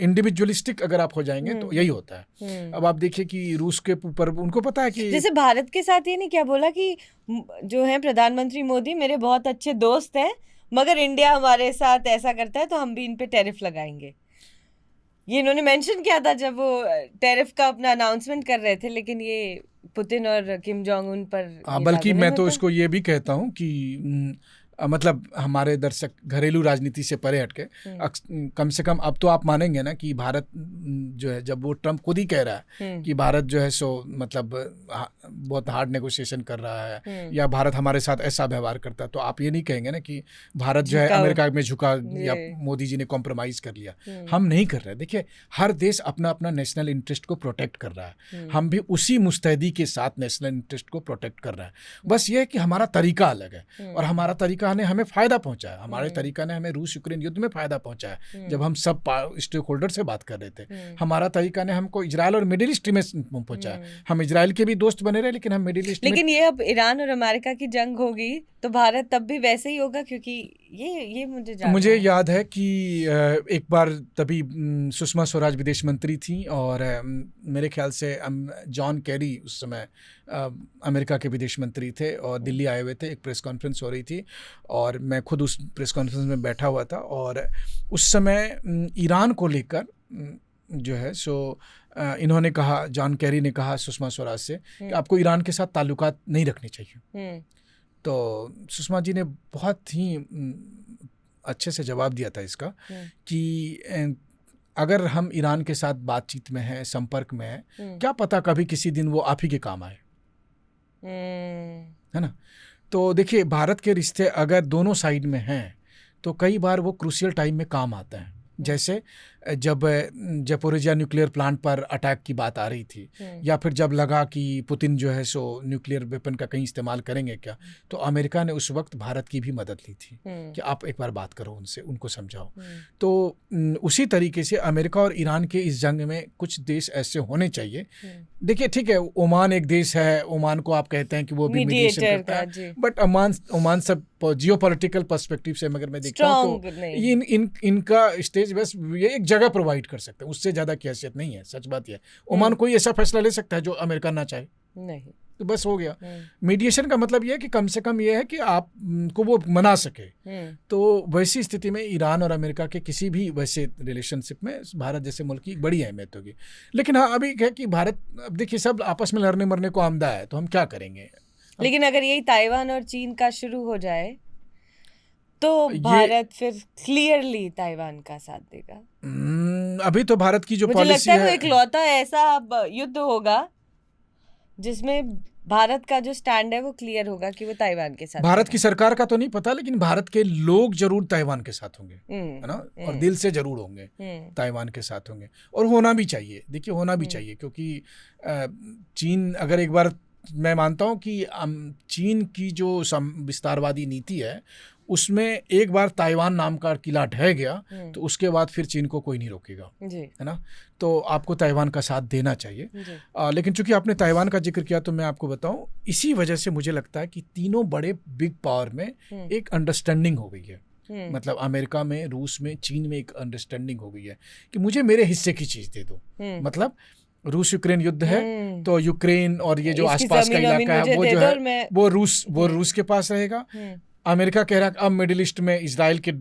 इंडिविजुअलिस्टिक अगर आप हो जाएंगे तो यही होता है। अब आप देखिए कि रूस के ऊपर उनको पता है कि जैसे भारत के साथ ये नहीं क्या बोला कि जो है प्रधानमंत्री मोदी मेरे बहुत अच्छे दोस्त हैं, मगर इंडिया हमारे साथ ऐसा करता है तो हम भी इन पे टैरिफ लगाएंगे। ये इन्होंने मेंशन किया था जब वो टैरिफ का अपना अनाउंसमेंट कर रहे थे, लेकिन ये पुतिन और किम जोंग उन पर ये बल्कि लागू मैं नहीं तो होता। इसको ये भी कहता हूँ कि मतलब हमारे दर्शक घरेलू राजनीति से परे हटके कम से कम अब तो आप मानेंगे ना कि भारत जो है, जब वो ट्रम्प खुद ही कह रहा है कि भारत जो है सो मतलब बहुत हार्ड नेगोशिएशन कर रहा है या भारत हमारे साथ ऐसा व्यवहार करता है, तो आप ये नहीं कहेंगे ना कि भारत जो है अमेरिका में झुका या मोदी जी ने कॉम्प्रोमाइज कर लिया। हम नहीं कर रहे। देखिए, हर देश अपना अपना नेशनल इंटरेस्ट को प्रोटेक्ट कर रहा है, हम भी उसी मुस्तैदी के साथ नेशनल इंटरेस्ट को प्रोटेक्ट कर रहा है। बस ये है कि हमारा तरीका अलग है और हमारा तरीका ने हमें फायदा पहुंचाया, हमारे तरीका ने हमें रूस यूक्रेन युद्ध में फायदा पहुंचाया जब हम सब स्टेक होल्डर से बात कर रहे थे। हमारा तरीका ने हमको इजराइल और मिडिल ईस्ट में पहुंचाया। हम इजराइल के भी दोस्त बने रहे, लेकिन हम मिडिल ईस्ट लेकिन ये अब ईरान और अमेरिका की जंग होगी तो भारत तब भी वैसे ही होगा, क्योंकि ये मुझे याद है कि एक बार तभी सुषमा स्वराज विदेश मंत्री थी और मेरे ख्याल से जॉन कैरी उस समय अमेरिका के विदेश मंत्री थे और दिल्ली आए हुए थे। एक प्रेस कॉन्फ्रेंस हो रही थी और मैं खुद उस प्रेस कॉन्फ्रेंस में बैठा हुआ था और उस समय ईरान को लेकर जो है सो इन्होंने कहा, जॉन कैरी ने कहा सुषमा स्वराज से कि आपको ईरान के साथ ताल्लुकात नहीं रखने चाहिए। तो सुषमा जी ने बहुत ही अच्छे से जवाब दिया था इसका कि अगर हम ईरान के साथ बातचीत में हैं, संपर्क में हैं, क्या पता कभी किसी दिन वो आप ही के काम आए, है ना। तो देखिए, भारत के रिश्ते अगर दोनों साइड में हैं तो कई बार वो क्रूशियल टाइम में काम आते हैं। जैसे जब ज़पोरिजिया न्यूक्लियर प्लांट पर अटैक की बात आ रही थी या फिर जब लगा कि पुतिन जो है सो न्यूक्लियर वेपन का कहीं इस्तेमाल करेंगे क्या, तो अमेरिका ने उस वक्त भारत की भी मदद ली थी कि आप एक बार बात करो उनसे, उनको समझाओ। तो उसी तरीके से अमेरिका और ईरान के इस जंग में कुछ देश ऐसे होने चाहिए। देखिए, ठीक है, ओमान एक देश है, ओमान को आप कहते हैं कि वो भी मीडिएशन करता है, बट ओमान सब जियोपॉलिटिकल पर्सपेक्टिव से अगर मैं देखता हूँ तो इनका स्टेज बस ये एक जगह प्रोवाइड कर सकते हैं, उससे ज़्यादा की हैसियत नहीं है। सच बात यह है, ओमान कोई ऐसा फैसला ले सकता है जो अमेरिका ना चाहे, नहीं, तो बस हो गया। मीडिएशन का मतलब ये है कि कम से कम ये है कि आप को वो मना सके। तो वैसी स्थिति में ईरान और अमेरिका के किसी भी वैसे रिलेशनशिप में भारत जैसे मुल्क की बड़ी अहमियत होगी। लेकिन हाँ, अभी है कि भारत, अब देखिए, सब आपस में लड़ने मरने को आमदा है, तो हम क्या करेंगे। लेकिन अगर यही ताइवान और चीन का शुरू हो जाए तो भारत फिर क्लियरली ताइवान का साथ देगा। अभी तो भारत की जो मुझे पॉलिसी लगता है है, वो इकलौता ऐसा युद्ध होगा जिसमें भारत का जो स्टैंड है वो क्लियर होगा कि वो ताइवान के साथ। भारत की सरकार का तो नहीं पता, लेकिन भारत के लोग जरूर ताइवान के साथ होंगे, है ना, और दिल से जरूर होंगे, ताइवान के साथ होंगे। और होना भी चाहिए, देखिए होना भी चाहिए, क्योंकि चीन, अगर एक बार मैं मानता हूँ कि चीन की जो विस्तारवादी नीति है उसमें एक बार ताइवान नाम का किला ढह गया तो उसके बाद फिर चीन को कोई नहीं रोकेगा, है ना। तो आपको ताइवान का साथ देना चाहिए। लेकिन चूंकि आपने ताइवान का जिक्र किया तो मैं आपको बताऊं, इसी वजह से मुझे लगता है कि तीनों बड़े बिग पावर में एक अंडरस्टैंडिंग हो गई है। मतलब अमेरिका में, रूस में, चीन में एक अंडरस्टैंडिंग हो गई है कि मुझे मेरे हिस्से की चीज दे दो। मतलब रूस यूक्रेन युद्ध है तो यूक्रेन और ये जो आसपास का इलाका है वो जो है वो रूस के पास रहेगा। अमेरिका कह रहा है अब मिडिल ईस्ट में इजराइल के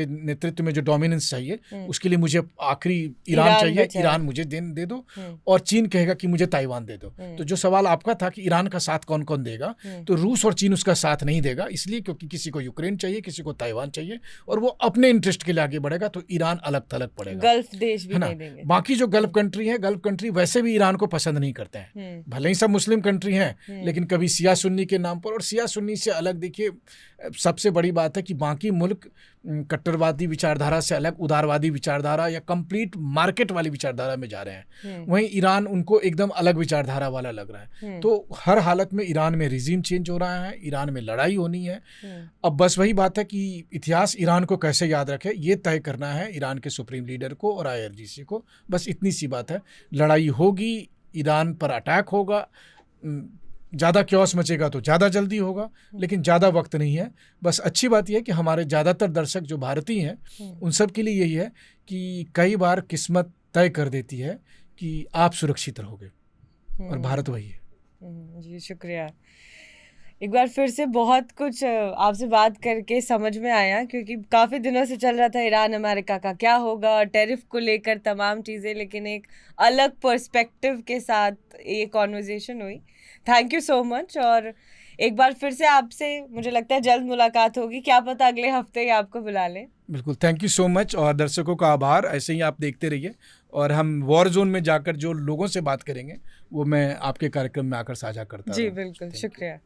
नेतृत्व में जो डोमिनेंस चाहिए उसके लिए मुझे आखिरी ईरान चाहिए, ईरान मुझे दे दो। और चीन कहेगा कि मुझे ताइवान दे दो। तो जो सवाल आपका था कि ईरान का साथ कौन कौन देगा, तो रूस और चीन उसका साथ नहीं देगा, इसलिए क्योंकि किसी को यूक्रेन चाहिए, किसी को ताइवान चाहिए और वो अपने इंटरेस्ट के लिए आगे बढ़ेगा, तो ईरान अलग थलग पड़ेगा। गल्फ देश भी नहीं देंगे। बाकी जो गल्फ कंट्री है, गल्फ कंट्री वैसे भी ईरान को पसंद नहीं करते हैं, भले ही सब मुस्लिम कंट्री हैं, लेकिन कभी शिया सुन्नी के नाम पर, और शिया सुन्नी से अलग देखिए सबसे बड़ी बात है कि बाकी मुल्क कट्टरवादी विचारधारा से अलग उदारवादी विचारधारा या कंप्लीट मार्केट वाली विचारधारा में जा रहे हैं। वहीं ईरान उनको एकदम अलग विचारधारा वाला लग रहा है। तो हर हालत में ईरान में रिजीम चेंज हो रहा है, ईरान में लड़ाई होनी है। अब बस वही बात है कि इतिहास ईरान को कैसे याद रखे ये तय करना है ईरान के सुप्रीम लीडर को और IRGC को। बस इतनी सी बात है, लड़ाई होगी, ईरान पर अटैक होगा, ज़्यादा क्योस मचेगा तो ज़्यादा जल्दी होगा, लेकिन ज़्यादा वक्त नहीं है। बस अच्छी बात यह है कि हमारे ज़्यादातर दर्शक जो भारतीय हैं उन सब के लिए यही है कि कई बार किस्मत तय कर देती है कि आप सुरक्षित रहोगे, और भारत वही है। जी शुक्रिया। एक बार फिर से बहुत कुछ आपसे बात करके समझ में आया, क्योंकि काफ़ी दिनों से चल रहा था ईरान अमेरिका का क्या होगा, टैरिफ को लेकर तमाम चीज़ें, लेकिन एक अलग पर्सपेक्टिव के साथ ये कॉन्वर्जेसन हुई। Thank you so much. और एक बार फिर से आपसे मुझे लगता है जल्द मुलाकात होगी, क्या पता अगले हफ्ते ही आपको बुला लें। बिल्कुल, थैंक यू सो मच, और दर्शकों का आभार। ऐसे ही आप देखते रहिए, और हम वॉर जोन में जाकर जो लोगों से बात करेंगे वो मैं आपके कार्यक्रम में आकर साझा करता जी रहूँ। बिल्कुल, Thank you. शुक्रिया।